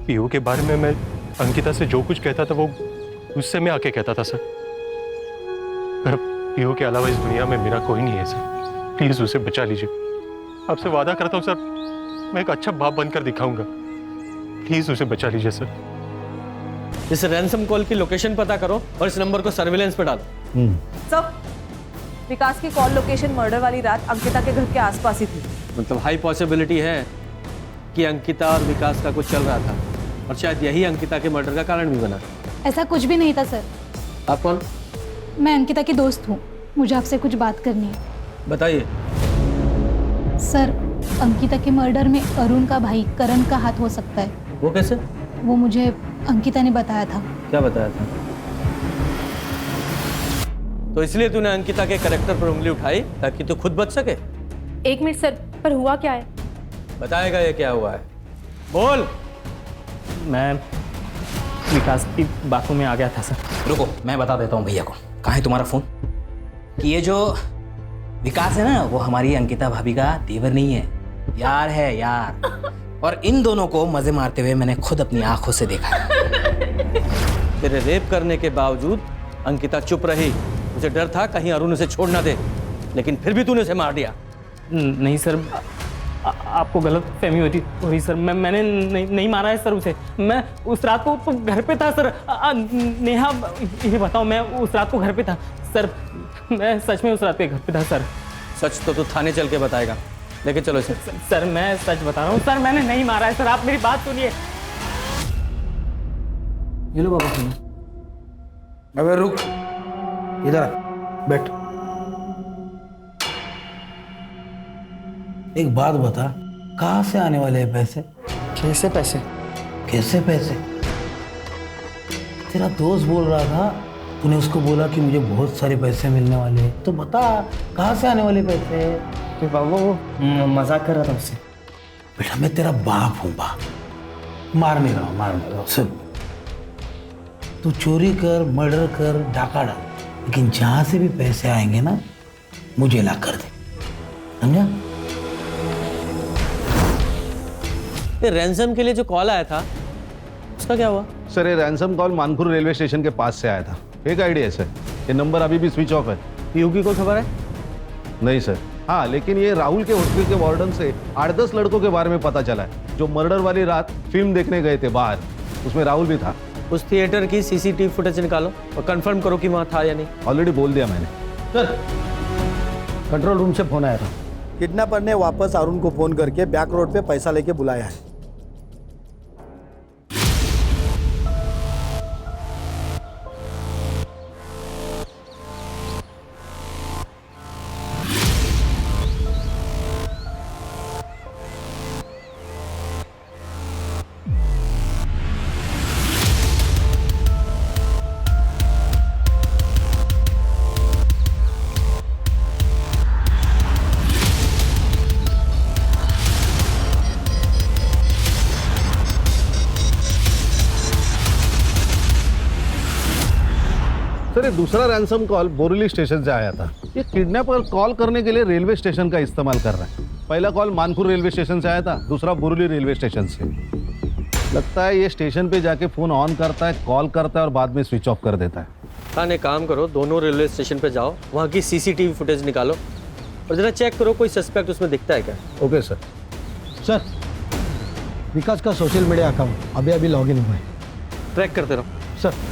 पीहू के बारे में मैं अंकिता से जो कुछ कहता था वो उससे मैं आके कहता था सर। पर पीहू के अलावा इस दुनिया में मेरा कोई नहीं है सर। प्लीज उसे बचा लीजिए। आपसे वादा करता हूँ सर, मैं एक अच्छा बाप बनकर दिखाऊंगा। प्लीज उसे बचा लीजिए सर। इस रैंसम कॉल की लोकेशन पता करो और इस नंबर को सर्विलेंस पे डालो। सर, विकास की कॉल लोकेशन मर्डर वाली रात अंकिता के घर के आसपास ही थी। मतलब हाई पॉसिबिलिटी है कि अंकिता और विकास का कुछ चल रहा था और शायद यही अंकिता के मर्डर का कारण भी बना। ऐसा कुछ भी नहीं था सर। आप कौन? मैं अंकिता की दोस्त हूँ, मुझे आपसे कुछ बात करनी है। बताइए। सर, अंकिता के मर्डर में अरुण का भाई करण का हाथ हो सकता है। वो कैसे? वो मुझे अंकिता ने बताया था। क्या बताया था? तो इसलिए तूने अंकिता के कैरेक्टर पर उंगली उठाई ताकि तू खुद बच सके? 1 मिनट सर, पर हुआ क्या है? बताएगा ये क्या हुआ है? बोल। मैं विकास की बातों में आ गया था सर। रुको, मैं बता देता हूँ भैया को। कहाँ है तुम्हारा फ़ोन? कि ये जो विकास है ना, वो हमारी अंकिता भाभी का देवर नहीं है, यार है यार। और इन दोनों को मजे मारते हुए मैंने खुद अपनी आंखों से देखा है। तेरे रेप करने के बावजूद अंकिता चुप रही। मुझे डर था कहीं अरुण उसे छोड़ ना दे, लेकिन फिर भी तूने उसे मार दिया। नहीं सर, आपको गलत फहमी हो रही सर। मैंने नहीं मारा है सर उसे। मैं उस रात को तो घर पे था सर। नेहा, ये बताओ, मैं उस रात को घर पे था सर। मैं सच में उस रात पे घर पे था सर। सच तो तू थाने चल के बताएगा, लेके चलो इसे। सर मैं सच बता रहा हूँ सर, मैंने नहीं मारा है सर। आप मेरी बात सुनिए। ये लो बाबा सुनो। अबे रुक, इधर आ, बैठ। एक बात बता, कहाँ से आने वाले हैं पैसे? कैसे पैसे? कैसे पैसे? तेरा दोस्त बोल रहा था, तूने उसको बोला कि मुझे बहुत सारे पैसे मिलने वाले हैं, तो बता कहाँ से आने वाले पैसे? तो बाबा वो मजाक कर रहा था उससे। बेटा मैं तेरा बाप हूँ, बाप। मार नहीं रहा हूँ। सुन, तू चोरी कर, मर्डर कर, डाका डाल, लेकिन जहाँ से भी पैसे आएंगे ना, मुझे ला कर दे, समझा? ये रैंसम के लिए जो कॉल आया था उसका क्या हुआ? सर ये ransom call Manpur railway station के पास से आया था। फेक आईडी है सर, ये नंबर अभी भी स्विच ऑफ है। पीहू की कोई खबर है? नहीं सर। हाँ, लेकिन ये राहुल के हॉस्टल के वार्डन से 8-10 लड़कों के बारे में पता चला है जो मर्डर वाली रात फिल्म देखने गए थे बाहर। उसमें राहुल भी था। उस थिएटर की सीसीटीवी फुटेज निकालो और कंफर्म करो कि वहाँ था या नहीं। ऑलरेडी बोल दिया मैंने। सर, कंट्रोल रूम से फोन आया था। किडनैपर ने वापस अरुण को फोन करके बैक रोड पे पैसा लेके बुलाया है। ये दूसरा रैंसम कॉल बोरीली स्टेशन से आया था। ये किडनैपर कॉल करने के लिए रेलवे स्टेशन का इस्तेमाल कर रहा है। पहला कॉल मानपुर रेलवे स्टेशन से आया था, दूसरा बोरीली रेलवे स्टेशन से। लगता है ये स्टेशन पे जाके फोन ऑन करता है, कॉल करता है और बाद में स्विच ऑफ कर देता है। खान एक काम करो, दोनों रेलवे स्टेशन पे जाओ, वहाँ की सीसीटीवी फुटेज निकालो और जरा चेक करो कोई सस्पेक्ट उसमें दिखता है क्या। Okay sir. सर, विकास का सोशल मीडिया अकाउंट अभी अभी लॉग इन हुआ है। ट्रैक करते रहो सर।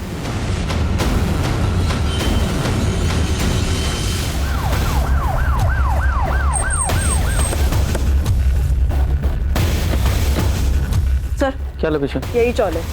सर क्या लोकेशन? यही चौल है।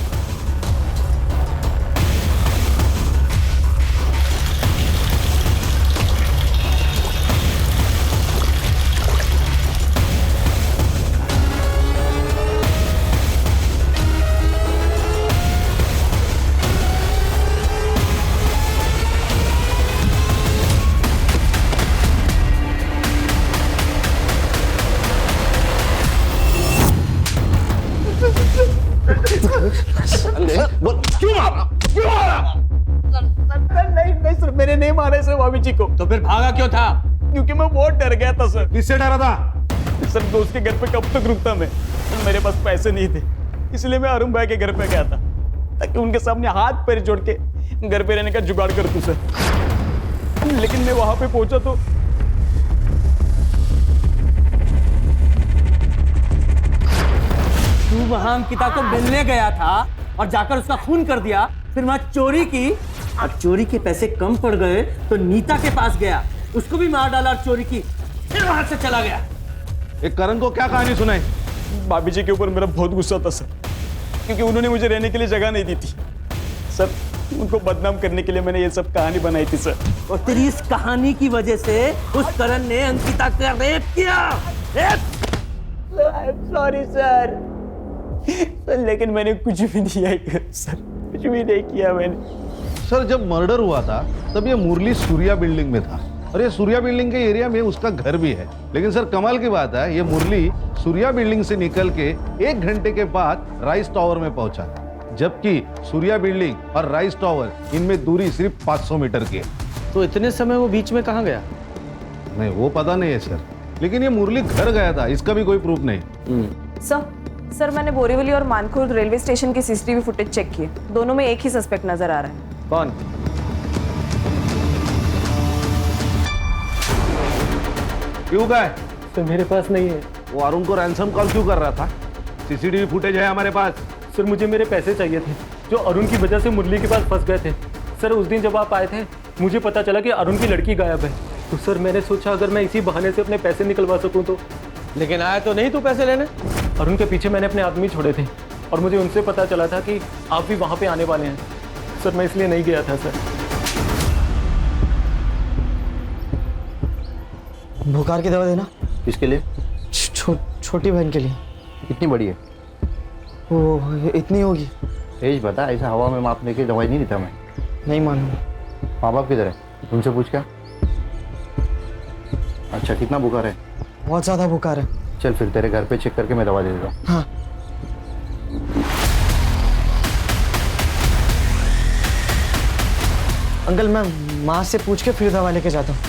क्यों मारा? क्यों मारा? नहीं सर, मैंने नहीं मारा सर भाभी जी को। तो फिर भागा क्यों था? क्योंकि मैं बहुत डर गया था सर। किससे डरा था? सर दोस्त के घर पे कब तक रुकता मैं? मेरे पास पैसे नहीं थे, इसलिए मैं अरुण भाई के घर पे गया था ताकि उनके सामने हाथ पैर जोड़ के घर पे रहने का जुगाड़ कर दूं सर। लेकिन मैं वहां पे पहुंचा तो तू वहां अंकिता को मिलने गया था और जाकर उसका खून कर दिया, फिर वहां चोरी की और चोरी के पैसे कम पड़ गए तो नीता के पास गया, उसको भी मार डाला और चोरी की, फिर वहां से चला गया। एक करण को क्या कहानी सुनाई? भाभी जी के ऊपर मेरा बहुत गुस्सा था सर, क्योंकि उन्होंने मुझे रहने के लिए जगह नहीं दी थी सर। उनको बदनाम करने के लिए मैंने ये सब कहानी बनाई थी सर। और तेरी इस कहानी की वजह से उस करण ने अंकिता का रेप किया। सॉरी सर, लेकिन मैंने कुछ भी नहीं किया सर, कुछ भी नहीं किया मैंने। सर जब मर्डर हुआ था तब ये मुरली सूर्या बिल्डिंग में था और ये सूर्या बिल्डिंग के एरिया में उसका घर भी है। लेकिन सर कमाल की बात है, ये मुरली सूर्या बिल्डिंग से निकल के 1 घंटे के बाद राइस टावर में पहुंचा, जबकि सूर्या बिल्डिंग और राइस टावर इनमें दूरी सिर्फ 500 मीटर की है। तो इतने समय वो बीच में कहाँ गया? नहीं वो पता नहीं है सर, लेकिन ये मुरली घर गया था, इसका भी कोई प्रूफ नहीं। सर मैंने बोरीवली और मानकुर रेलवे स्टेशन की सीसीटीवी फुटेज चेक किए, दोनों में एक ही सस्पेक्ट नजर आ रहा है। कौन? क्यों का है? सर मेरे पास नहीं है। वो अरुण को रैंसम कॉल क्यों कर रहा था? सीसीटीवी फुटेज है हमारे पास। सर मुझे मेरे पैसे चाहिए थे जो अरुण की वजह से मुरली के पास फंस गए थे। सर उस दिन जब आप आए थे मुझे पता चला कि अरुण की लड़की गायब है, तो सर मैंने सोचा अगर मैं इसी बहाने से अपने पैसे निकलवा सकूं तो। लेकिन आया तो नहीं तू पैसे लेने? अरुण के पीछे मैंने अपने आदमी छोड़े थे और मुझे उनसे पता चला था कि आप भी वहाँ पे आने वाले हैं सर, मैं इसलिए नहीं गया था सर। बुखार की दवा देना। किसके लिए? छोटी बहन के लिए। कितनी बड़ी है? वो इतनी होगी। एज बता, ऐसा हवा में मापने की दवाई नहीं देता मैं। नहीं मालूम। माँ बाप किधर है? तुमसे पूछ क्या? अच्छा कितना बुखार है? बहुत ज़्यादा बुखार है। चल फिर तेरे घर पे चेक करके मैं दवा दे देता हूँ। हाँ। अंकल मैं माँ से पूछ के फिर दवा लेके जाता हूँ।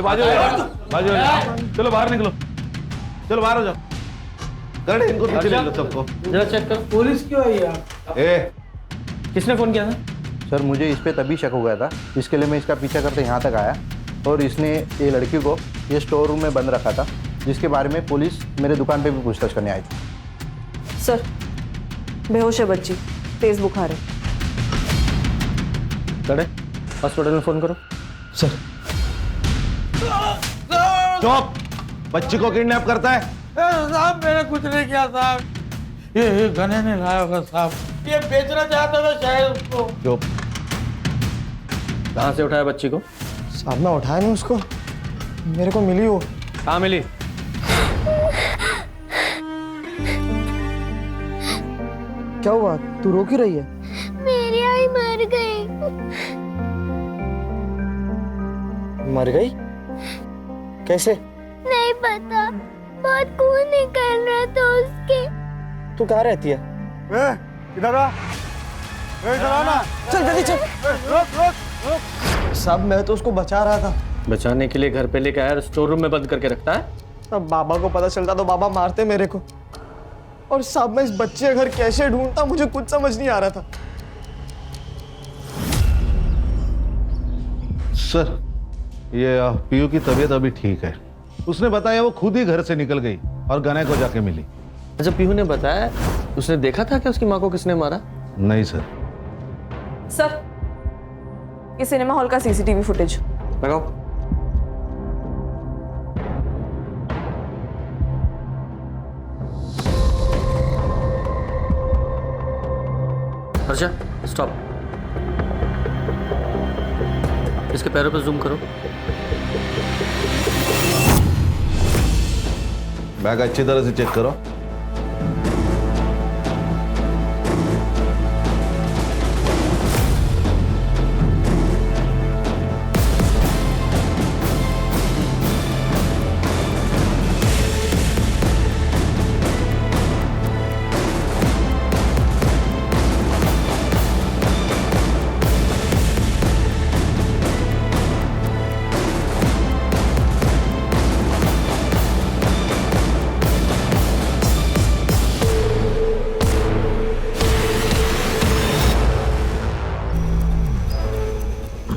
बाजू चलो बाहर निकलो, चलो बाहर हो जाओ। कर इनको पीछे ले लो सबको। जरा चेक करो। पुलिस क्यों आई यार? किसने फोन किया था? सर मुझे इस पे तभी शक हो गया था, इसके लिए मैं इसका पीछा करते यहाँ तक आया और इसने ये लड़की को ये स्टोर रूम में बंद रखा था, जिसके बारे में पुलिस मेरे दुकान पे भी पूछताछ करने आई थी। सर बेहोश है बच्ची, तेज बुखार है। चढ़े हॉस्पिटल में फोन करो। सर चुप! बच्ची को किडनैप करता है? साहब मैंने कुछ नहीं किया साहब, ये गने ने लाया होगा साहब, ये बेचना चाहता था शायद उसको। चुप! कहाँ से उठाया बच्ची को? साहब मैं उठाया नहीं उसको, मेरे को मिली वो। कहाँ मिली? क्या हुआ, तू रो क्यों रही है? मेरी आई मर गई। मर गई? कैसे? नहीं पता, बहुत खून निकल रहा था उसके। तू कहाँ रहती है? इधर आ, इधर आना। चल जल्दी चल। साहब मैं तो उसको बचा रहा था। बचाने के लिए घर पे लेके आया और स्टोर रूम में बंद करके रखता है। अब बाबा को पता चलता तो बाबा मारते मेरे को। और साहब मैं इस बच्चे का घर कैसे ढूंढता, मुझे कुछ समझ नहीं आ रहा था। सर ये पीयू की तबीयत अभी ठीक है। उसने बताया वो खुद ही घर से निकल गई और गने को जाके मिली। अच्छा, पीहू ने बताया उसने देखा था कि उसकी माँ को किसने मारा? नहीं सर। सर ये सिनेमा हॉल का सीसीटीवी फुटेज लगाओ। हर्षा स्टॉप। इसके पैरों पर जूम करो। बैग अच्छी तरह से चेक करो।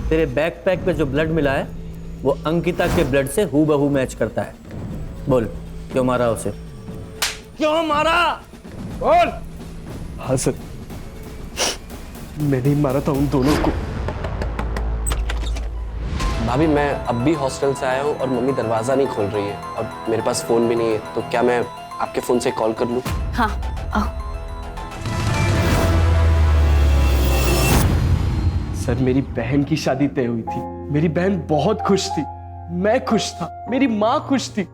तेरे बैकपैक पे जो ब्लड मिला है वो अंकिता के ब्लड से हूबहू मैच करता है। बोल क्यों मारा उसे? क्यों मारा? बोल। हाँ सर, मैंने ही मारा था उन दोनों को। भाभी मैं अब भी हॉस्टल से आया हूँ और मम्मी दरवाजा नहीं खोल रही है और मेरे पास फोन भी नहीं है, तो क्या मैं आपके फोन से कॉल कर लूँ? हाँ आओ। सर मेरी बहन की शादी तय हुई थी। मेरी बहन बहुत खुश थी, मैं खुश था, मेरी माँ खुश थी।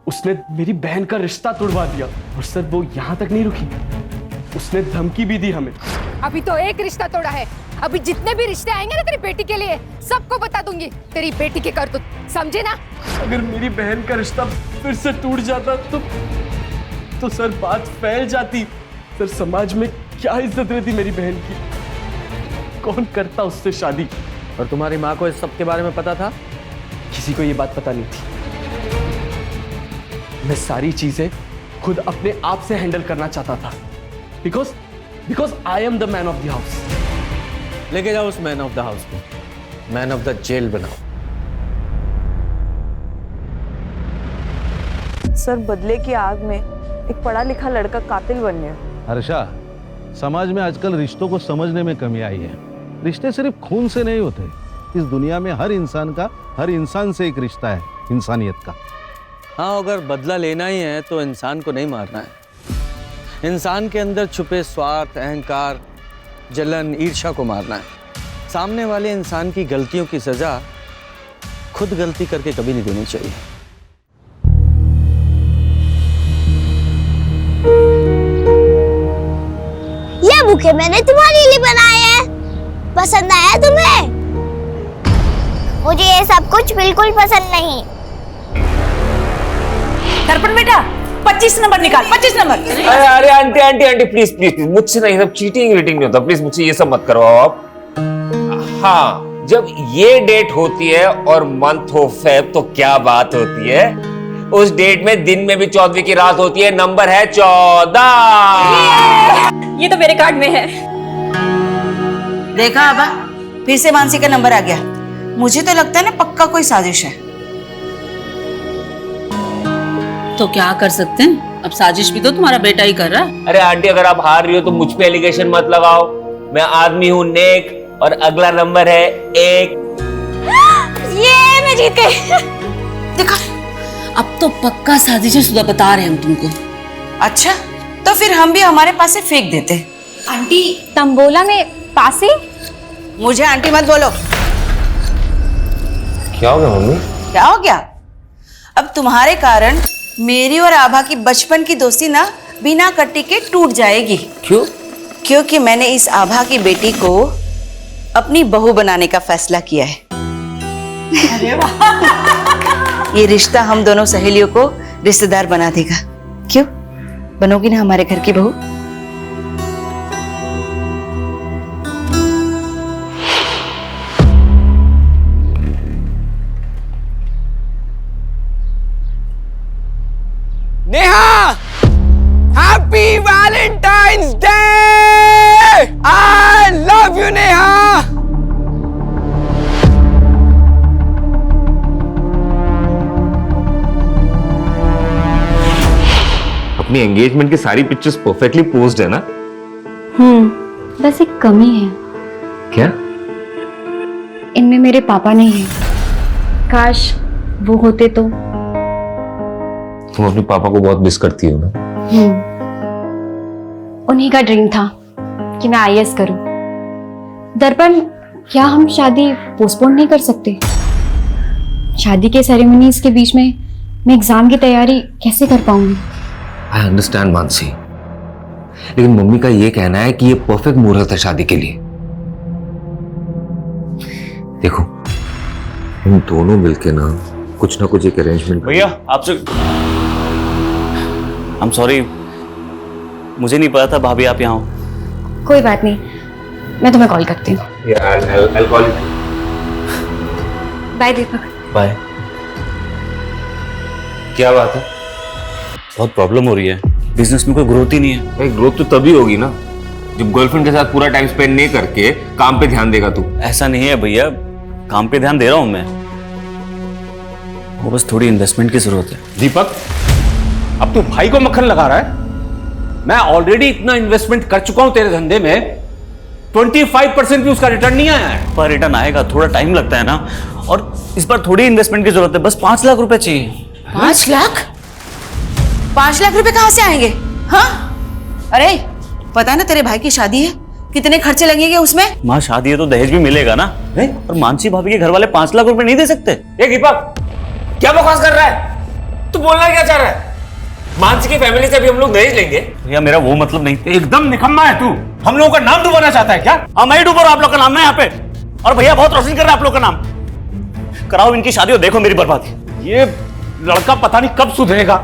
उसने मेरी बहन का रिश्ता तोड़वा दिया। और सर वो यहाँ तक नहीं रुकी, उसने धमकी भी दी हमें। अभी तो एक रिश्ता तोड़ा है, अभी जितने भी रिश्ते आएंगे ना तेरी बेटी के लिए सबको बता दूंगी तेरी बेटी के करतूत, समझे ना? अगर मेरी बहन का रिश्ता फिर से टूट जाता तो सर बात फैल जाती। सर समाज में क्या इज्जत रहती मेरी बहन की, कौन करता उससे शादी? और तुम्हारी माँ को इस सब के बारे में पता था? किसी को ये बात पता नहीं थी। मैं सारी चीजें खुद अपने आप से हैंडल करना चाहता था, because I am the man of the house. लेके जाओ उस मैन ऑफ द हाउस को, मैन ऑफ द जेल बनाओ। सर बदले की आग में एक पढ़ा लिखा लड़का कातिल बन गया। हर्षा, समाज में आजकल रिश्तों को समझने में कमी आई है। रिश्ते सिर्फ खून से नहीं होते। इस दुनिया में हर इंसान से एक रिश्ता है, इंसानियत का। हाँ, अगर बदला लेना ही है तो इंसान को नहीं मारना है। इंसान के अंदर छुपे स्वार्थ, अहंकार, जलन, ईर्ष्या को मारना है। सामने वाले इंसान की गलतियों की सजा खुद गलती करके कभी नहीं देनी चाहिए। ये बुके मैंने तुम्हारे लिए बनाए हैं, पसंद आया तुम्हें? मुझे ये सब कुछ बिल्कुल पसंद नहीं। दर्पण बेटा 25 नंबर निकाल, 25 नंबर। अरे aunty aunty aunty please please please, मुझसे नहीं, सब चीटिंग वीटिंग नहीं होता। प्लीज मुझसे ये सब मत करवाओ आप। हाँ, जब ये डेट होती है और मंथ हो फेब तो क्या बात होती है। उस डेट में दिन में भी 14वीं की रात होती है, नंबर है 14। ये तो मेरे कार्ड में है। देखा आबा, फिर से मानसी का नंबर आ गया। मुझे तो लगता है ना पक्का कोई साजिश है। तो क्या कर सकते हैं, अब साजिश भी तो तुम्हारा बेटा ही कर रहा है। अरे आंटी, अगर आप हार रही हो तो मुझ पे एलिगेशन मत लगाओ। मैं आदमी हूँ नेक और अगला नंबर है 1। ये मैं जीत गई। देखा, अब तो पक्का साजिश शुदा बता रहे हैं हम तुमको। अच्छा, तो फिर हम भी हमारे पास से फेंक देते। आंटी तंबोला में पासे? मुझे आंटी मत बोलो। क्या हो गया मम्मी? क्या हो गया? अब तुम्हारे कारण मेरी और आभा की बचपन की दोस्ती ना बिना कट्टी के टूट जाएगी। क्यों? क्योंकि मैंने इस आभा की बेटी को अपनी बहू बनाने का फैसला किया है। अरे वाह। ये रिश्ता हम दोनों सहेलियों को रिश्तेदार बना देगा। क्यों, बनोगी ना हमारे घर की बहू? Neha, happy Valentine's day! I love you Neha. अपनी एंगेजमेंट की सारी पिक्चर्स परफेक्टली पोज्ड है ना? बस एक कमी है, क्या? इनमें मेरे पापा नहीं है। काश वो होते तो। तुम अपने पापा को बहुत मिस करती हो ना? उन्हीं का ड्रीम था कि मैं आईएएस करूं। दर्पण, क्या हम शादी पोस्टपोन नहीं कर सकते? शादी के सेरेमनीज के बीच में मैं एग्जाम की तैयारी कैसे कर पाऊंगी? आई अंडरस्टैंड मानसी, लेकिन मम्मी का ये कहना है कि ये परफेक्ट मुहूर्त है शादी के लिए। देखो, हम दोनों मिलके ना कुछ एक अरेंजमेंट। भैया आपसे आई एम सॉरी, मुझे नहीं पता था भाभी आप यहाँ हो। कोई बात नहीं, मैं तुम्हें कॉल करती हूँ। बाय दीपक। बाय। क्या बात है? बहुत प्रॉब्लम हो रही है, बिजनेस में कोई ग्रोथ ही नहीं है। भाई ग्रोथ तो तभी होगी ना जब गर्लफ्रेंड के साथ पूरा टाइम स्पेंड नहीं करके काम पे ध्यान देगा तू। ऐसा नहीं है भैया, काम पे ध्यान दे रहा हूं मैं, वो बस थोड़ी इन्वेस्टमेंट की जरूरत है। दीपक, अब तू भाई को मक्खन लगा रहा है? मैं ऑलरेडी इतना इन्वेस्टमेंट कर चुका हूं तेरे धंधे में, 25% भी उसका रिटर्न नहीं आया है। पर रिटर्न आएगा, थोड़ा टाइम लगता है ना, और इस बार थोड़ी इन्वेस्टमेंट की जरूरत है, बस 5 लाख रुपए चाहिए। 5 लाख? 5 लाख रुपए कहाँ से आएंगे? हाँ, अरे पता है ना तेरे भाई की शादी है, कितने खर्चे लगेंगे उसमें? माँ शादी है तो दहेज भी मिलेगा ना, और मानसी भाभी के घर वाले 5 लाख रुपए नहीं दे सकते। ये दीपक क्या बकवास कर रहा है? तू बोलना क्या चाह रहा है? मानसी की फैमिली से भी हम लोग दहेज लेंगे? भैया मेरा वो मतलब नहीं। एकदम निकम्मा है तू, हम लोगों का नाम डुबाना चाहता है क्या? हाँ मैं ही डूब रहा हूं आप लोग का नाम ना यहाँ पे, और भैया बहुत रोशन कर रहा है आप लोग का नाम। कराओ इनकी शादी और देखो मेरी बर्बादी। ये लड़का पता नहीं कब सुधरेगा।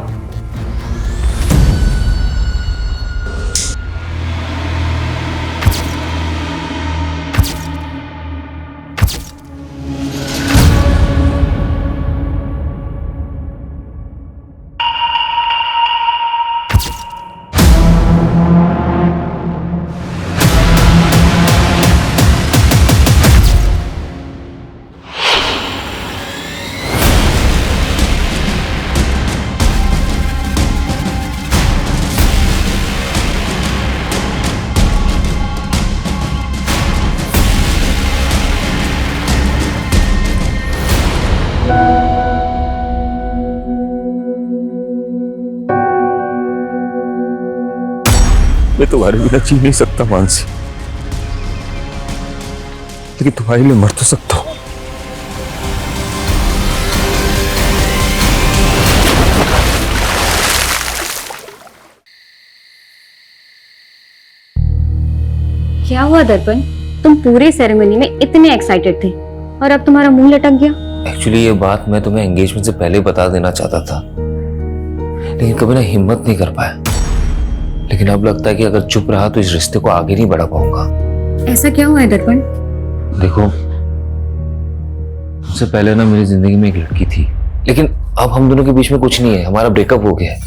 मैं तुम्हारे बिना जी नहीं सकता मानसी, लेकिन तुम्हारे लिए मर तो सकता हूं। क्या हुआ दर्पण, तुम पूरे सेरेमनी में इतने एक्साइटेड थे और अब तुम्हारा मुंह लटक गया। एक्चुअली ये बात मैं तुम्हें एंगेजमेंट से पहले बता देना चाहता था, लेकिन कभी ना हिम्मत नहीं कर पाया। लेकिन अब लगता है कि अगर चुप रहा तो इस रिश्ते को आगे नहीं बढ़ा पाऊंगा। ऐसा क्या हुआ है दर्पण? देखो, उससे पहले ना मेरी जिंदगी में एक लड़की थी, लेकिन अब हम दोनों के बीच में कुछ नहीं है, हमारा ब्रेकअप हो गया है।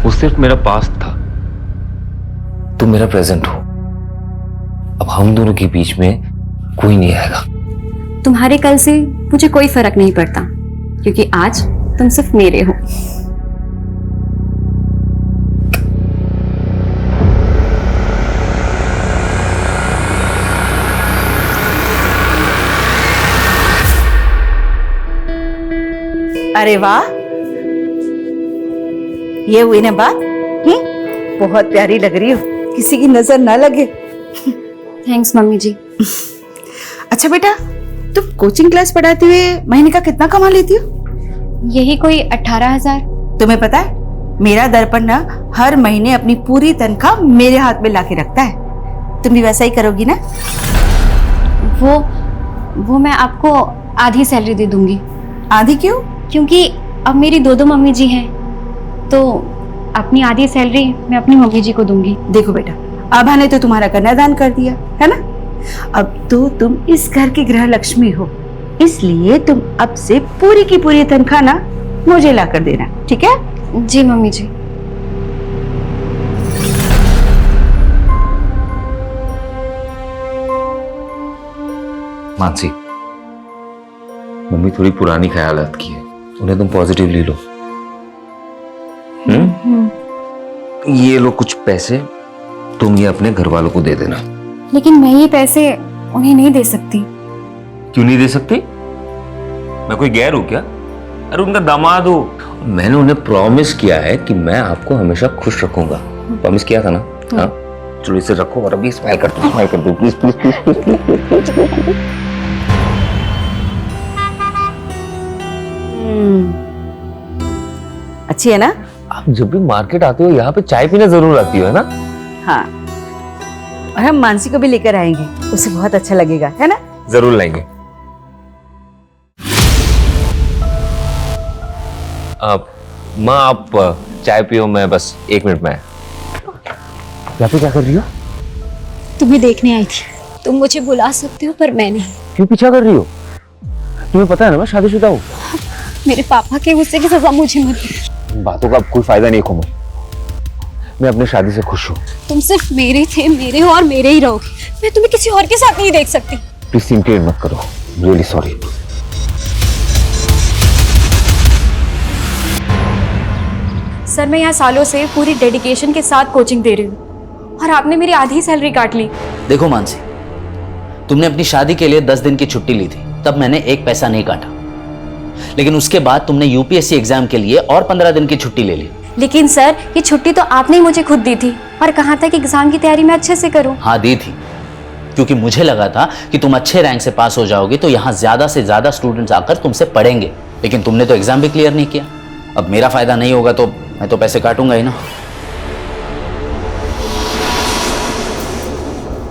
वो सिर्फ मेरा पास्ट था, तुम मेरा प्रेजेंट हो। अब हम दोनों के बीच में कोई नहीं आएगा। तुम्हारे कल से मुझे कोई फर्क नहीं पड़ता, क्योंकि आज तुम सिर्फ मेरे हो। अरे वाह, ये हुई ना बात। बहुत प्यारी लग रही हो, किसी की नजर ना लगे। थैंक्स मम्मी जी। अच्छा बेटा, तुम कोचिंग क्लास पढ़ाते हुए महीने का कितना कमा लेती हो? यही कोई 18,000। तुम्हें पता है, मेरा दर्पण ना हर महीने अपनी पूरी तनख्वाह मेरे हाथ में लाके रखता है। तुम भी वैसा ही करोगी ना? वो मैं आपको आधी सैलरी दे दूंगी। आधी क्यों? क्योंकि अब मेरी 2 मम्मी जी हैं तो अपनी आधी सैलरी मैं अपनी मम्मी जी को दूंगी। देखो बेटा, आभा ने तो तुम्हारा कन्यादान कर दिया है ना, अब तो तुम इस घर की गृह लक्ष्मी हो, इसलिए तुम अब से पूरी की पूरी तनख्वाह ना मुझे ला कर देना, ठीक है? जी मम्मी जी। मानसी, मम्मी थोड़ी पुरानी ख्यालात की है, उन्हें तुम पॉजिटिवली लो। ये लो कुछ पैसे, तुम ये अपने घर वालों को दे देना। लेकिन मैं ये पैसे उन्हें नहीं दे सकती। क्यों नहीं दे सकती? मैं कोई गैर हूं क्या? अरे उनका दामाद हो। मैंने उन्हें प्रॉमिस किया है कि मैं आपको हमेशा खुश रखूंगा। प्रॉमिस किया था ना? हाँ, चलो इसे रखो और अभी स्माइल कर दो, प्लीज प्लीज प्लीज प्लीज। अच्छी है ना? आप जब भी मार्केट आते हो यहाँ पे चाय पीने जरूर आती हो, है ना? हाँ, और हम मानसी को भी लेकर आएंगे, उसे बहुत अच्छा लगेगा, है ना? जरूर लाएंगे। माँ आप चाय पियो, मैं बस 1 मिनट में। यहाँ पे क्या कर रही हो? तुम्हें देखने आई थी। तुम मुझे बुला सकते हो पर मैं नहीं। क्यों पीछा कर रही हो? तुम्हें पता है ना मैं शादीशुदा हूँ। मेरे पापा के गुस्से की सजा मुझे मत दो। बातों का अब कोई फायदा नहीं खोमो, मैं अपनी शादी से खुश हूँ। तुम सिर्फ मेरे थे, मेरे हो और मेरे ही रहोगे। मैं तुम्हें किसी और के साथ नहीं देख सकती। प्लीज सिंकेट मत करो, रियली सॉरी। सर मैं यहाँ सालों से पूरी डेडिकेशन के साथ कोचिंग दे रही हूँ और आपने मेरी आधी सैलरी काट ली। देखो मानसी, तुमने अपनी शादी के लिए 10 दिन की छुट्टी ली थी, तब मैंने 1 पैसा नहीं काटा, लेकिन उसके बाद तुमने यूपीएससी एग्जाम के लिए और 15 दिन की छुट्टी ले ली। लेकिन सर ये छुट्टी तो आपने ही मुझे खुद दी थी और कहा था कि एग्जाम की तैयारी मैं अच्छे से करूं। हाँ दी थी, क्योंकि मुझे लगा था कि तुम अच्छे रैंक से पास हो जाओगे तो यहाँ ज्यादा से ज्यादा स्टूडेंट्स आकर तुमसे पढ़ेंगे, लेकिन तुमने तो एग्जाम भी क्लियर नहीं किया। अब मेरा फायदा नहीं होगा तो मैं तो पैसे काटूंगा ही ना।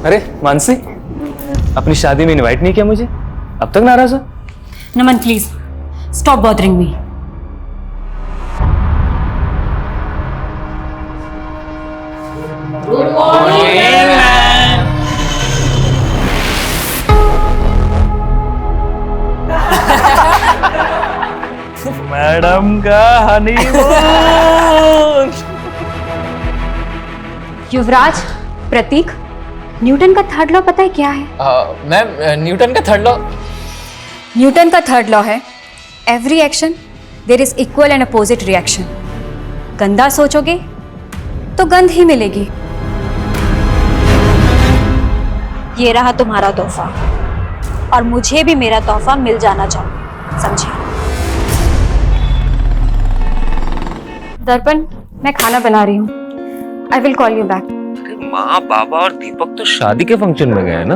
अरे मानसी, अपनी शादी में इनवाइट नहीं किया मुझे, अब तक नाराज हो? Naman please stop bothering me. Good morning ma'am. Madam का हनीमून। युवराज, प्रतीक, न्यूटन का थर्ड लॉ पता है क्या है? मैम, न्यूटन का थर्ड लॉ? न्यूटन का थर्ड लॉ है every action there is equal and opposite reaction. गंदा सोचोगे तो गंध ही मिलेगी। ये रहा तुम्हारा तोहफा और मुझे भी मेरा तोहफा मिल जाना चाहिए, समझे? दर्पण, मैं खाना बना रही हूँ। I will call you back. माँ, बाबा और दीपक तो शादी के फंक्शन में गए ना,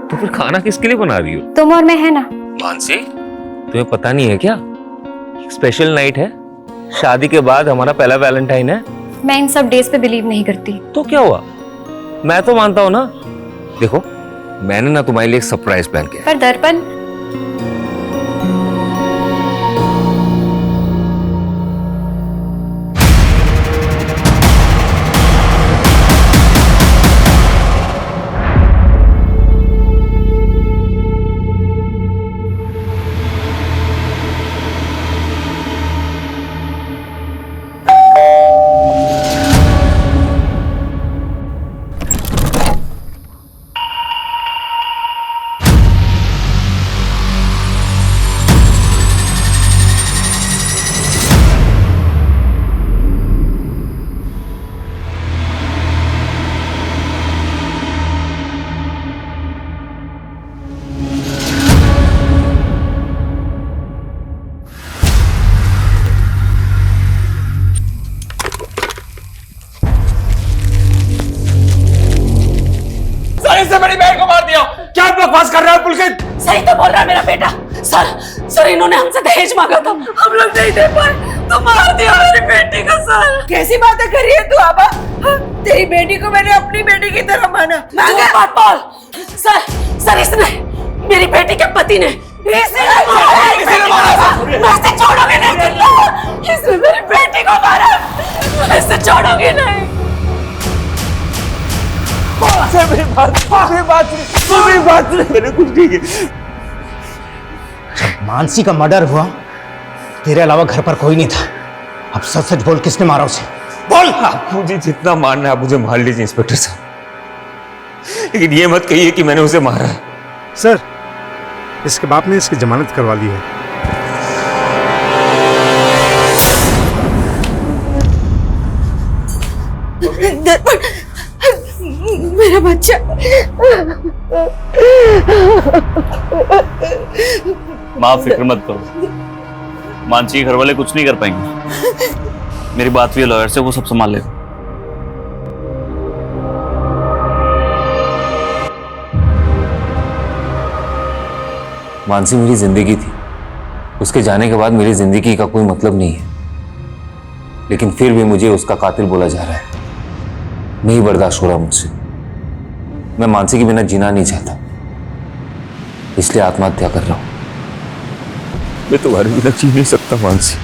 तो फिर खाना किसके लिए बना रही हो? तुम और मैं है ना। मानसी, तुम्हें पता नहीं है क्या? स्पेशल नाइट है, शादी के बाद हमारा पहला वैलेंटाइन है। मैं इन सब डेज पे बिलीव नहीं करती। तो क्या हुआ, मैं तो मानता हूँ ना। देखो, मैंने ना तुम्हारे लिए एक सरप्राइज प्लान किया। पर दर्पण, इससे बड़ी बहन को मार दिया। क्या बकवास कर रहे हो पुलकित? सही तो बोल रहा है मेरा बेटा। सर इन्होंने हमसे दहेज मांगा था, हम लोग नहीं दे पाए तो मार दिया मेरी बेटी को। सर कैसी बातें कर रही है तू आबा? तेरी बेटी को मैंने अपनी बेटी की तरह माना। बात बोल। सर इसने, मेरी बेटी के पति ने इसे छोड़ोगे नहीं, इसने मेरी बेटी को मारा, मैं इसे छोड़ोगी नहीं। मैंने कुछ नहीं किया। जब मानसी का मर्डर हुआ तेरे अलावा घर पर कोई नहीं था। अब सच सच बोल, किसने मारा उसे? बोल। आप मुझे जितना मारना है आप मुझे मार लीजिए इंस्पेक्टर साहब, लेकिन ये मत कहिए कि मैंने उसे मारा है। सर, इसके बाप ने इसकी जमानत करवा ली है। मेरा बच्चा। माँ फिक्र मत करो, मानसी के घर वाले कुछ नहीं कर पाएंगे। मेरी बात हुई है लॉयर से, वो सब संभाल लेगा। मानसी मेरी जिंदगी थी, उसके जाने के बाद मेरी जिंदगी का कोई मतलब नहीं है, लेकिन फिर भी मुझे उसका कातिल बोला जा रहा है। नहीं बर्दाश्त हो रहा मुझसे। मैं मानसी के बिना जीना नहीं चाहता, इसलिए आत्महत्या कर रहा हूं। मैं तुम्हारे बिना जी नहीं सकता मानसी।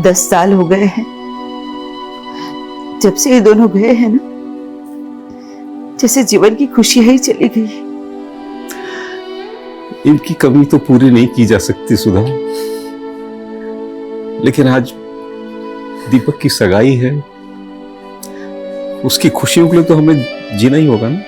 दस साल हो गए हैं जब से ये दोनों गए हैं ना, जैसे जीवन की खुशियां ही चली गई। इनकी कमी तो पूरी नहीं की जा सकती सुधा, लेकिन आज दीपक की सगाई है, उसकी खुशियों के लिए तो हमें जीना ही होगा ना।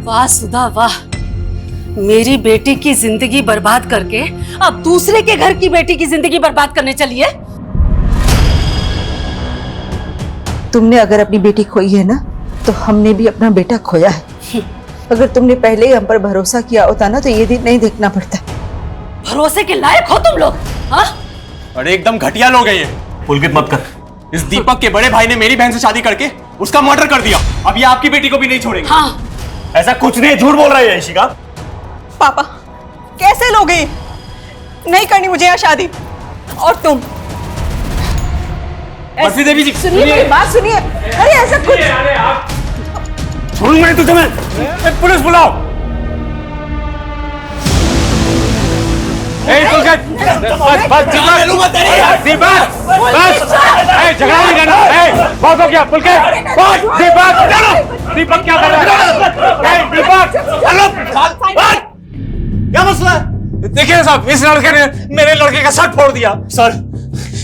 वाह सुधा वाह, मेरी बेटी की जिंदगी बर्बाद करके अब दूसरे के घर की बेटी की जिंदगी बर्बाद करने चली है। तुमने अगर अपनी बेटी खोई है ना, तो हमने भी अपना बेटा खोया है। अगर तुमने पहले ही हम पर भरोसा किया होता ना, तो ये दिन नहीं देखना पड़ता। भरोसे के लायक हो तुम लोग। हाँ? अरे एकदम घटिया लोग हैं ये। पुलकित मत कर। इस दीपक के बड़े भाई ने मेरी बहन से शादी करके उसका मर्डर कर दिया। अब ये आपकी बेटी को भी नहीं छोड़ेंगे। हाँ। ऐसा कुछ नहीं, झूठ बोल रही है इशिका। पापा कैसे लोगे? नहीं करनी मुझे यहाँ शादी। और तुम बर्फी देवी जी सुनिए, मेरी बात सुनिए। अरे ऐसा कुछ छोड़ूंगा नहीं तुझे मैं। पुलिस बुलाओ। बस दीपक झगड़ा नहीं करना। बहुत हो गया पुलकित। दीपक क्या कर रहा है? दीपक क्या मसला है? देखिए साहब, इस लड़के ने मेरे लड़के का शर्ट फोड़ दिया। सर,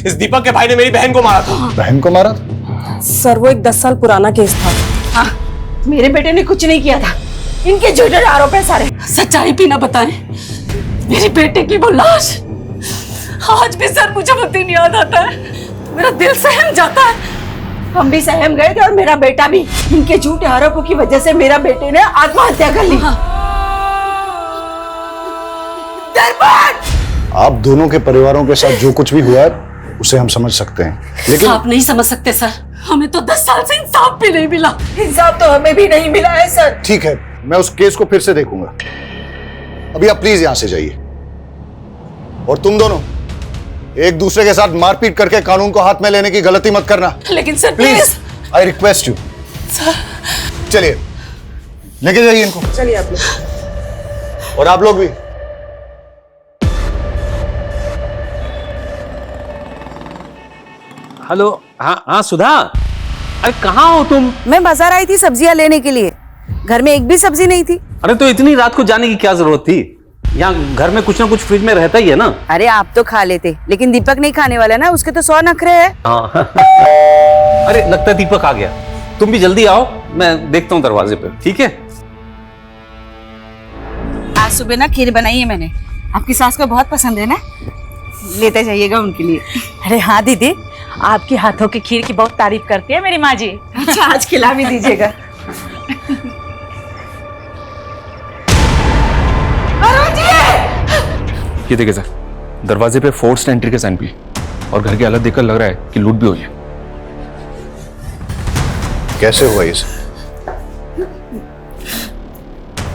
इस दीपक के भाई ने मेरी बहन को मारा था। बहन को मारा था? सर वो एक 10 साल पुराना केस था। हाँ, मेरे बेटे ने कुछ नहीं किया था। इनके झूठे आरोप है सारे। सच्चाई भी ना बताएं। मेरी बेटे की वो लाश आज भी सर मुझे वो दिन याद आता है। मेरा दिल सहम जाता है। हम भी सहम गए थे और मेरा बेटा भी। इनके झूठे आरोपों की वजह से मेरा बेटे ने आत्महत्या कर ली। आप दोनों के परिवारों के साथ जो कुछ भी हुआ है उसे हम समझ सकते हैं, लेकिन आप नहीं समझ सकते सर। हमें तो 10 साल से इंसाफ भी नहीं मिला। इंसाफ तो हमें भी नहीं मिला है सर। ठीक है, मैं उस केस को फिर से देखूंगा। अभी आप प्लीज यहां से जाइए। और तुम दोनों एक दूसरे के साथ मारपीट करके कानून को हाथ में लेने की गलती मत करना। लेकिन sir please, I request you. चलिए लेके जाइए इनको। चलिए आप लोग। और आप लोग भी। हेलो। हाँ हाँ सुधा, अरे कहाँ हो तुम? मैं बाजार आई थी सब्जियां लेने के लिए। घर में एक भी सब्जी नहीं थी। अरे तो इतनी रात को जाने की क्या जरूरत थी? यहाँ घर में कुछ ना कुछ फ्रिज में रहता ही है ना। अरे आप तो खा लेते, लेकिन दीपक नहीं खाने वाला ना, उसके तो 100 नखरे हैं। हाँ। अरे लगता है दीपक आ गया। तुम भी जल्दी आओ, मैं देखता हूँ दरवाजे पे, ठीक है? आज सुबह ना खीर बनाई है मैंने, आपकी सास को बहुत पसंद है ना, लेते जाइएगा उनके लिए। अरे हाँ दीदी, आपके हाथों की खीर की बहुत तारीफ करती है मेरी माँ जी। अच्छा, आज खिला भी दीजिएगा। ये देखिए सर, दरवाजे पे फोर्स्ड एंट्री के साइन भी, और घर की हालत देखकर लग रहा है कि लूट भी हुई है। कैसे हुआ ये सब?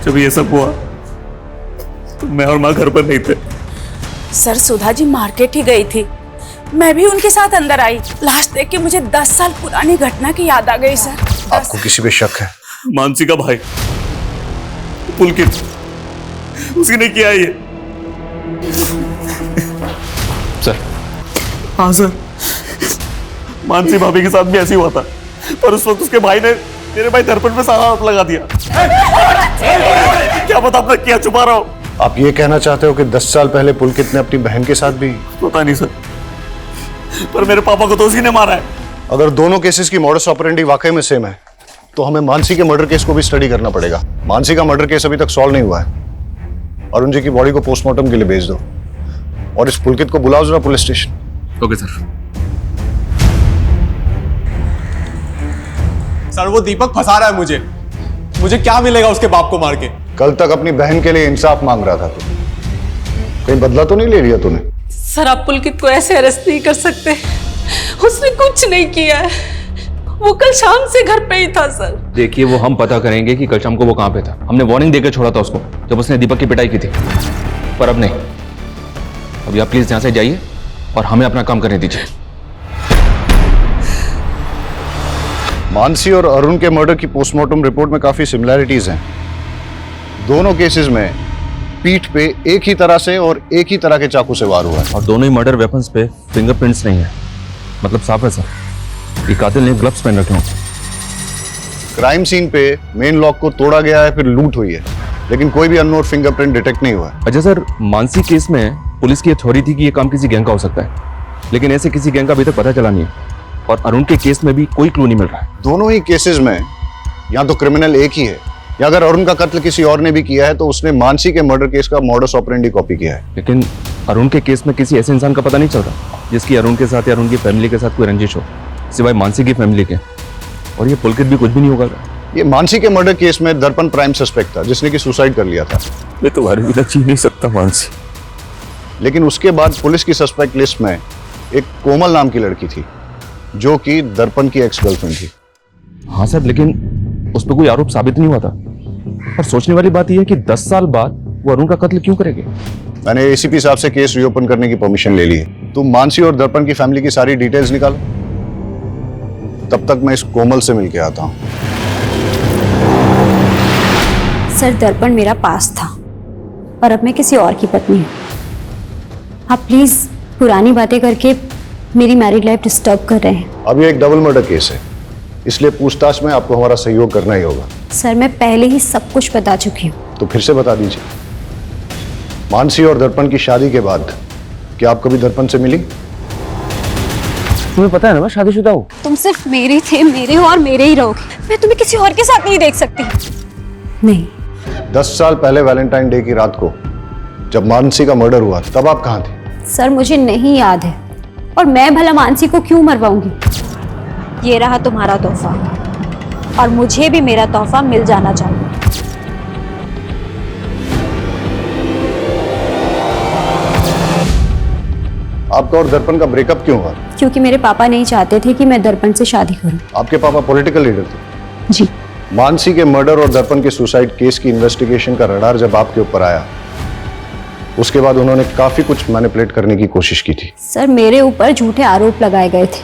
जब ये सब हुआ तो मैं और माँ घर पर नहीं थे। सर सुधा जी मार्केट ही गई थी, मैं भी उनके साथ अंदर आई। लास्ट देख के मुझे 10 साल पुरानी घटना की याद आ गई सर। आपको किसी पे शक है? मानसी का भाई पुलकित, उसने किया ये। सर। हाँ सर, मानसी भाभी के साथ भी ऐसे हुआ था, पर उस वक्त उसके भाई ने मेरे भाई दर्पण पे सारा हाथ लगा दिया। क्या पता आपने क्या छुपा रहा हो? आप ये कहना चाहते हो कि 10 साल पहले पुलकित ने अपनी बहन के साथ भी? पता नहीं सर, पर मेरे पापा को तो उसी ने मारा है। अगर दोनों केसेस की मॉडस ऑपरेंडी वाकई में सेम है तो हमें मानसी के मर्डर केस को भी स्टडी करना पड़ेगा। मानसी का मर्डर केस अभी तक सॉल्व नहीं हुआ है। अरुण जी की बॉडी को पोस्टमार्टम के लिए भेज दो और इस पुलकित को बुलाओ जरा police station. Okay sir. Sir वो दीपक फंसा रहा है मुझे क्या मिलेगा उसके बाप को मार के? कल तक अपनी बहन के लिए इंसाफ मांग रहा था तू, कहीं बदला तो नहीं ले लिया तूने? सर आप पुलकित को ऐसे अरेस्ट नहीं कर सकते, उसने कुछ नहीं किया है, वो कल शाम से घर पे ही था सर। देखिए, वो हम पता करेंगे कि कल शाम को वो कहाँ पे था। हमने वार्निंग देकर छोड़ा था उसको जब उसने दीपक की पिटाई की थी, पर अब नहीं। अभी आप प्लीज यहाँ से जाइए और हमें अपना काम करने दीजिए। मानसी और अरुण के मर्डर की पोस्टमार्टम रिपोर्ट में काफी सिमिलैरिटीज हैं। दोनों केसेस में पीठ पे एक ही तरह से और एक ही तरह के चाकू से वार हुआ है, और दोनों ही मर्डर वेपन्स पे फिंगरप्रिंट्स नहीं है, मतलब साफ है सर। ये कातिल ने ग्लव्स पहन रखे होंगे। क्राइम सीन पे मेन लॉक को तोड़ा गया है, फिर लूट हुई है, लेकिन कोई भी अननोन फिंगरप्रिंट डिटेक्ट नहीं हुआ है। अच्छा सर, मानसी केस में पुलिस की थ्योरी थी कि ये काम किसी गैंग का हो सकता है, लेकिन ऐसे किसी गैंग का अभी तक पता चला नहीं है। और अरुण के केस में भी कोई क्लू नहीं मिल रहा है। दोनों ही केसेस में या तो क्रिमिनल एक ही है, या अगर अरुण का कत्ल किसी और ने भी किया है तो उसने मानसी के मर्डर केस का मॉडस ऑपरेंडी कॉपी किया है। लेकिन अरुण के केस में किसी ऐसे इंसान का पता नहीं चल रहा जिसकी अरुण के साथ या अरुण की फैमिली के साथ कोई रंजिश हो, सिवाय मानसी की फैमिली के। और ये पुलकित भी कुछ भी नहीं होगा। ये मानसी के मर्डर केस में दर्पण प्राइम सस्पेक्ट था, जिसने कि सुसाइड कर लिया था। मैं तुम्हारे बिना जी नहीं सकता मानसी। लेकिन उसके बाद पुलिस की सस्पेक्ट लिस्ट में एक कोमल नाम की लड़की थी, जो कि दर्पण की एक्स गर्लफ्रेंड थी। हाँ सर, लेकिन उस पर कोई आरोप साबित नहीं हुआ था। और सोचने वाली बात यह है कि 10 साल बाद वो अरुण का कत्ल क्यों करेंगे? मैंने एसीपी साहब से केस रीओपन करने की परमिशन ले ली है। तुम मानसी और दर्पण की फैमिली की सारी डिटेल्स निकालो, तब तक मैं इस कोमल से मिलके आता हूँ। सर, दर्पण मेरा पास था और अब मैं किसी और की पत्नी हूँ। आप प्लीज पुरानी बातें करके मेरी मैरिड लाइफ डिस्टर्ब कर रहे हैं। अब ये एक डबल मर्डर केस है, इसलिए पूछताछ में आपको हमारा सहयोग करना ही होगा। सर, मैं पहले ही सब कुछ बता चुकी हूँ। तो फिर से बता दीजिए, मानसी और दर्पण की शादी के बाद क्या आप कभी दर्पण से मिली? तुम्हें पता है ना मैं शादीशुदा हूँ। तुम सिर्फ मेरे थे, मेरे हो और मेरे ही रहोगे। मैं तुम्हें किसी और के साथ नहीं देख सकती। नहीं। 10 साल पहले वैलेंटाइन डे की रात को जब मानसी का मर्डर हुआ, तब आप कहाँ थे? सर, मुझे नहीं याद है, और मैं भला मानसी को क्यों मरवाऊंगी। ये रहा तुम्हारा तोहफा, और मुझे भी मेरा तोहफा मिल जाना चाहिए। आपका और दर्पण का ब्रेकअप क्यों हुआ? क्योंकि मेरे पापा नहीं चाहते थे कि मैं दर्पण से शादी करूं। आपके पापा पॉलिटिकल लीडर थे? जी। मानसी के मर्डर और दर्पण के सुसाइड केस की इन्वेस्टिगेशन का रडार जब आपके ऊपर आया, उसके बाद उन्होंने काफी कुछ मैनिपुलेट करने की कोशिश की थी। सर, मेरे ऊपर झूठे आरोप लगाए गए थे,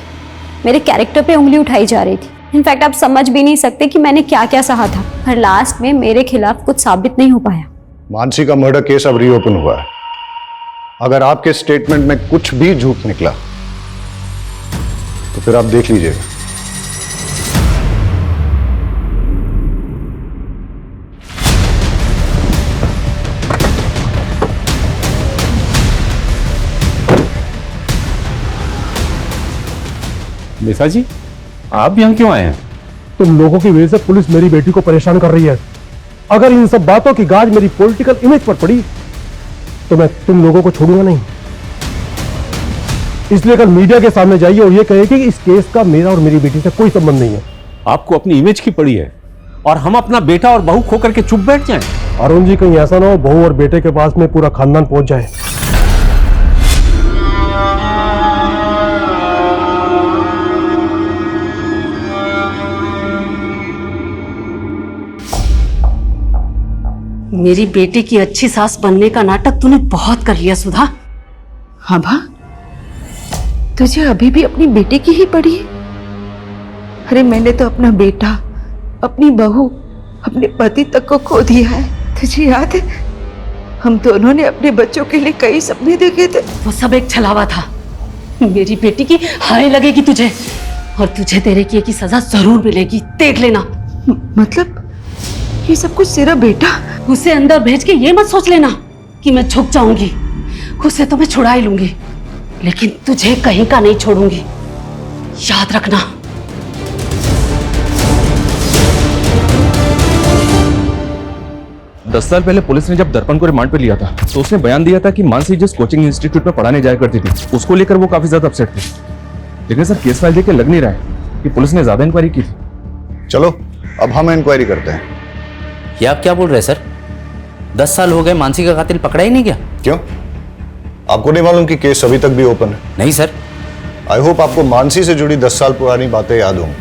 मेरे कैरेक्टर पे उंगली उठाई जा रही थी। इनफैक्ट आप समझ भी नहीं सकते कि मैंने क्या क्या सहा था, पर लास्ट में मेरे खिलाफ कुछ साबित नहीं हो पाया। मानसी का मर्डर केस अब रीओपन हुआ है। अगर आपके स्टेटमेंट में कुछ भी झूठ निकला तो फिर आप देख लीजिएगा। निशा जी, आप यहाँ क्यों आए हैं? तुम लोगों की वजह से पुलिस मेरी बेटी को परेशान कर रही है। अगर इन सब बातों की गाज मेरी पॉलिटिकल इमेज पर पड़ी तो मैं तुम लोगों को छोड़ूंगा नहीं। इसलिए कल मीडिया के सामने जाइए और ये कहिए कि इस केस का मेरा और मेरी बेटी से कोई संबंध नहीं है। आपको अपनी इमेज की पड़ी है और हम अपना बेटा और बहू खो करके चुप बैठ जाएं। अरुण जी, कहीं ऐसा ना हो बहू और बेटे के पास में पूरा खानदान पहुंच जाए। मेरी बेटी की अच्छी सास बनने का नाटक तूने बहुत कर लिया सुधा। हाँ भा, तुझे अभी भी अपनी बेटी की ही पड़ी है? अरे मैंने तो अपना बेटा, अपनी बहू, अपने पति तक को खो दिया है। तुझे याद है हम दोनों ने अपने बच्चों के लिए कई सपने देखे थे। वो सब एक छलावा था। मेरी बेटी की हाय लगेगी तुझे, और तुझे तेरे किए की सजा जरूर मिलेगी, देख लेना। मतलब ये सब कुछ तेरा बेटा? उसे अंदर भेज के ये मत सोच लेना कि मैं झुक जाऊंगी। उसे तो मैं छुड़ा ही लूंगी, लेकिन तुझे कहीं का नहीं छोड़ूंगी, याद रखना। दस साल पहले पुलिस ने जब दर्पण को रिमांड पे लिया था तो उसने बयान दिया था कि मानसी जिस कोचिंग इंस्टीट्यूट में पढ़ाने जाया करती थी उसको लेकर वो काफी ज्यादा अपसेट थी। लेकिन सर केस फाइल देकर लग नहीं रहा है कि पुलिस ने ज्यादा इंक्वायरी की थी। चलो अब हम इंक्वायरी करते हैं। ये आप क्या बोल रहे हैं सर? 10 साल हो गए, मानसी का कातिल पकड़ा ही नहीं गया? क्यों, आपको नहीं मालूम कि केस अभी तक भी ओपन है? नहीं सर। आई होप आपको मानसी से जुड़ी 10 साल पुरानी बातें याद होंगी।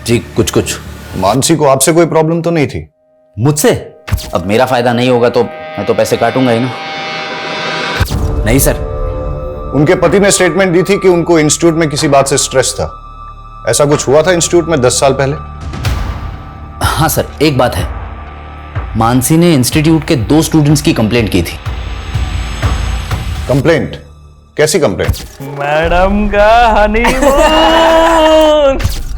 जी कुछ कुछ। मानसी को आपसे कोई प्रॉब्लम तो नहीं थी? मुझसे? अब मेरा फायदा नहीं होगा तो मैं तो पैसे काटूंगा ही ना। नहीं सर। उनके पति ने स्टेटमेंट दी थी कि उनको इंस्टीट्यूट में किसी बात से स्ट्रेस था। ऐसा कुछ हुआ था इंस्टीट्यूट में 10 साल पहले? हाँ सर, एक बात है, मानसी ने इंस्टीट्यूट के 2 स्टूडेंट्स की कंप्लेंट की थी। कंप्लेंट? कैसी कंप्लेंट? मैडम का हनीमून।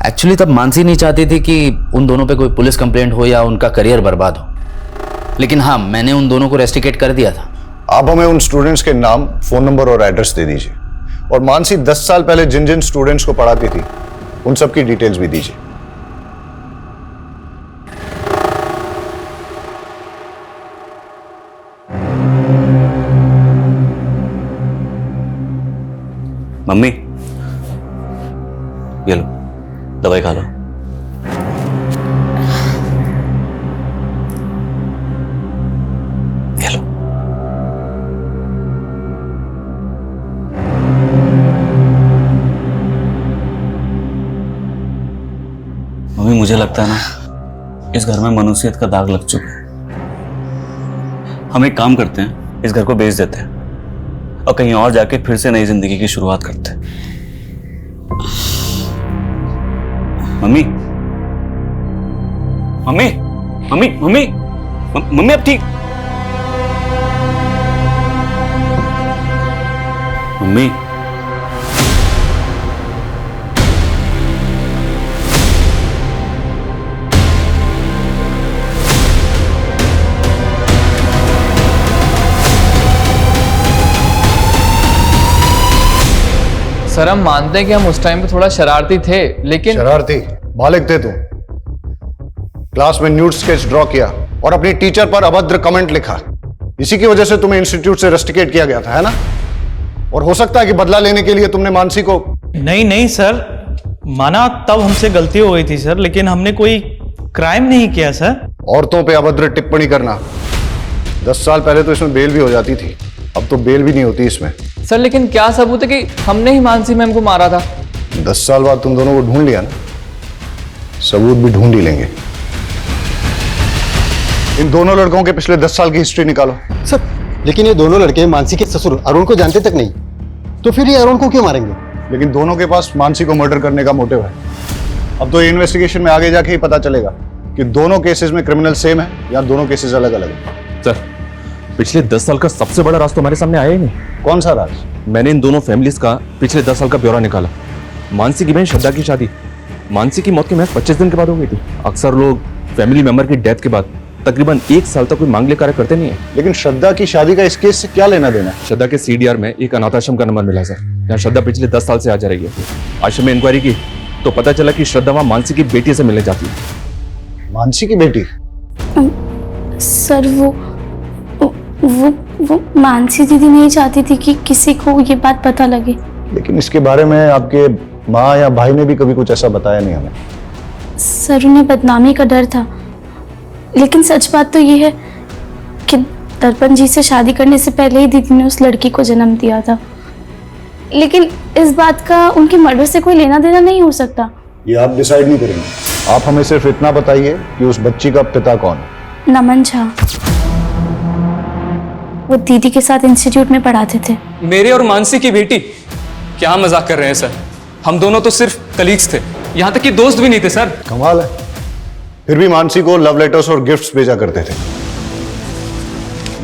एक्चुअली तब मानसी नहीं चाहती थी कि उन दोनों पे कोई पुलिस कंप्लेंट हो या उनका करियर बर्बाद हो, लेकिन हाँ मैंने उन दोनों को रेस्टिकेट कर दिया था। आप हमें उन स्टूडेंट्स के नाम, फोन नंबर और एड्रेस दे दीजिए, और मानसी 10 साल पहले जिन जिन स्टूडेंट्स को पढ़ाती थी उन सब की डिटेल्स भी दीजिए। मम्मी ये लो दवाई खा लो। ये लो। मम्मी मुझे लगता है ना इस घर में मनुष्यत का दाग लग चुका है। हम एक काम करते हैं, इस घर को बेच देते हैं और कहीं और जाके फिर से नई जिंदगी की शुरुआत करते हैं। Mummy mummy mummy mummy mummy अब ठीक? मम्मी सर हम मानते हैं कि हम उस टाइम पे थोड़ा शरारती थे, लेकिन शरारती बालिग थे तुम। क्लास में न्यूड स्केच ड्रॉ किया और अपनी टीचर पर अभद्र कमेंट लिखा। इसी की वजह से तुम्हें इंस्टीट्यूट से रस्टिकेट किया गया था, है ना? और हो सकता है कि बदला लेने के लिए तुमने मानसी को। नहीं सर, माना तब हमसे गलती हो गई थी सर, लेकिन हमने कोई क्राइम नहीं किया सर। औरतों पे अभद्र टिप्पणी करना, 10 साल पहले तो इसमें बेल भी हो जाती थी, अब तो बेल भी नहीं होती इसमें। सर लेकिन क्या सबूत है कि हमने ही मानसी मैम को मारा था? 10 साल बाद तुम दोनों को ढूंढ लिया ना, सबूत भी ढूंढ ही लेंगे। इन दोनों लड़कों के पिछले 10 साल की हिस्ट्री निकालो। सर लेकिन ये दोनों लड़के मानसी के ससुर अरुण को जानते तक नहीं, तो फिर ये अरुण को क्यों मारेंगे? लेकिन दोनों के पास मानसी को मर्डर करने का मोटिव है। अब तो इन्वेस्टिगेशन में आगे जाके ही पता चलेगा कि दोनों केसेस में क्रिमिनल सेम है या दोनों केसेस अलग अलग है। सर पिछले 10 साल का सबसे बड़ा राज तो हमारे सामने आया ही नहीं। कौन सा राज? मैंने इन दोनों फैमिलीज का पिछले 10 साल का ब्यौरा निकाला। मानसी की बहन श्रद्धा की शादी मानसी की मौत के महज 25 दिन के बाद हो गई थी। अक्सर लोग फैमिली मेंबर की डेथ के बाद तकरीबन 1 साल तक कोई मांगलिक कार्य करते नहीं है। लेकिन श्रद्धा की शादी का इस केस से क्या लेना देना? श्रद्धा के CDR में एक अनाथ आश्रम का नंबर मिला सर, यहाँ श्रद्धा पिछले 10 साल से आ जा रही है। आश्रम में इंक्वायरी की तो पता चला कि श्रद्धा वहां मानसी की बेटी से मिलने जाती है। मानसी की बेटी? सर वो मानसी दीदी नहीं चाहती थी कि किसी को ये बात पता लगे। लेकिन इसके बारे में आपके माँ या भाई ने भी कभी कुछ ऐसा बताया नहीं हमें। सर उन्हें बदनामी का डर था, लेकिन सच बात तो ये है कि दर्पण जी से शादी करने से पहले ही दीदी ने उस लड़की को जन्म दिया था। लेकिन इस बात का उनके मर्डर से कोई लेना देना नहीं हो सकता। ये आप डिसाइड नहीं करेंगे। आप हमें सिर्फ इतना बताइए कि उस बच्ची का पिता कौन है। नमन झा, वो दीदी के साथ इंस्टीट्यूट में पढ़ाते थे। मेरे और मानसी की बेटी? क्या मजाक कर रहे हैं सर, हम दोनों तो सिर्फ कलीग्स थे, यहाँ तक कि दोस्त भी नहीं थे सर। कमाल है, फिर भी मानसी को लव लेटर्स और गिफ्ट्स भेजा करते थे।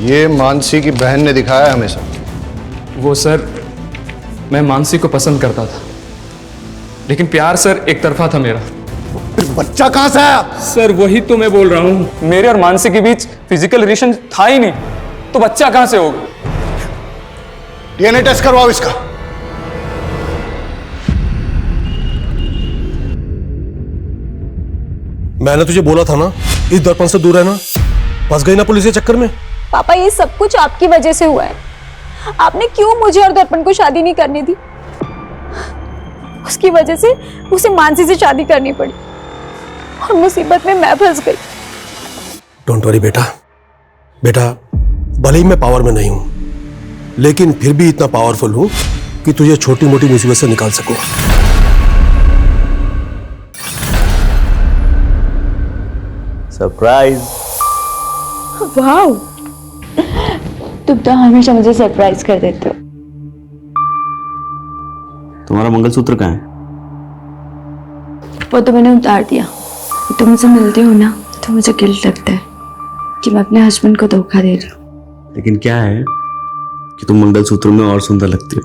ये मानसी की बहन ने दिखाया है हमेशा। वो सर, मैं मानसी को पसंद करता था, लेकिन प्यार सर एक तरफा था मेरा। फिर बच्चा कहां से आया? सर वही तो मैं बोल रहा हूँ, मेरे और मानसी के बीच फिजिकल रिलेशन था ही नहीं, तो बच्चा कहां से होगा? डीएनए टेस्ट करवाओ इसका। मैंने तुझे बोला था ना इस दर्पण से दूर रहना, फंस गई ना पुलिस के चक्कर में। पापा ये सब कुछ आपकी वजह से हुआ है। आपने क्यों मुझे और दर्पण को शादी नहीं करनी दी? उसकी वजह से उसे मानसी से शादी करनी पड़ी और मुसीबत में मैं फंस गई। डोंट वरी बेटा, बेटा भले ही मैं पावर में नहीं हूं, लेकिन फिर भी इतना पावरफुल हूं कि तुझे छोटी मोटी मुसीबत से निकाल सकूं। सरप्राइज। वाओ, तुम तो हमेशा मुझे सरप्राइज कर देते हो। तुम्हारा मंगलसूत्र कहाँ है? वो तो मैंने उतार दिया। तुम मुझसे मिलते हो ना तो मुझे गिल्ट लगता है कि मैं अपने हस्बैंड को धोखा दे रही हूँ। लेकिन क्या है कि तुम मंगलसूत्र में और सुंदर लगती हो।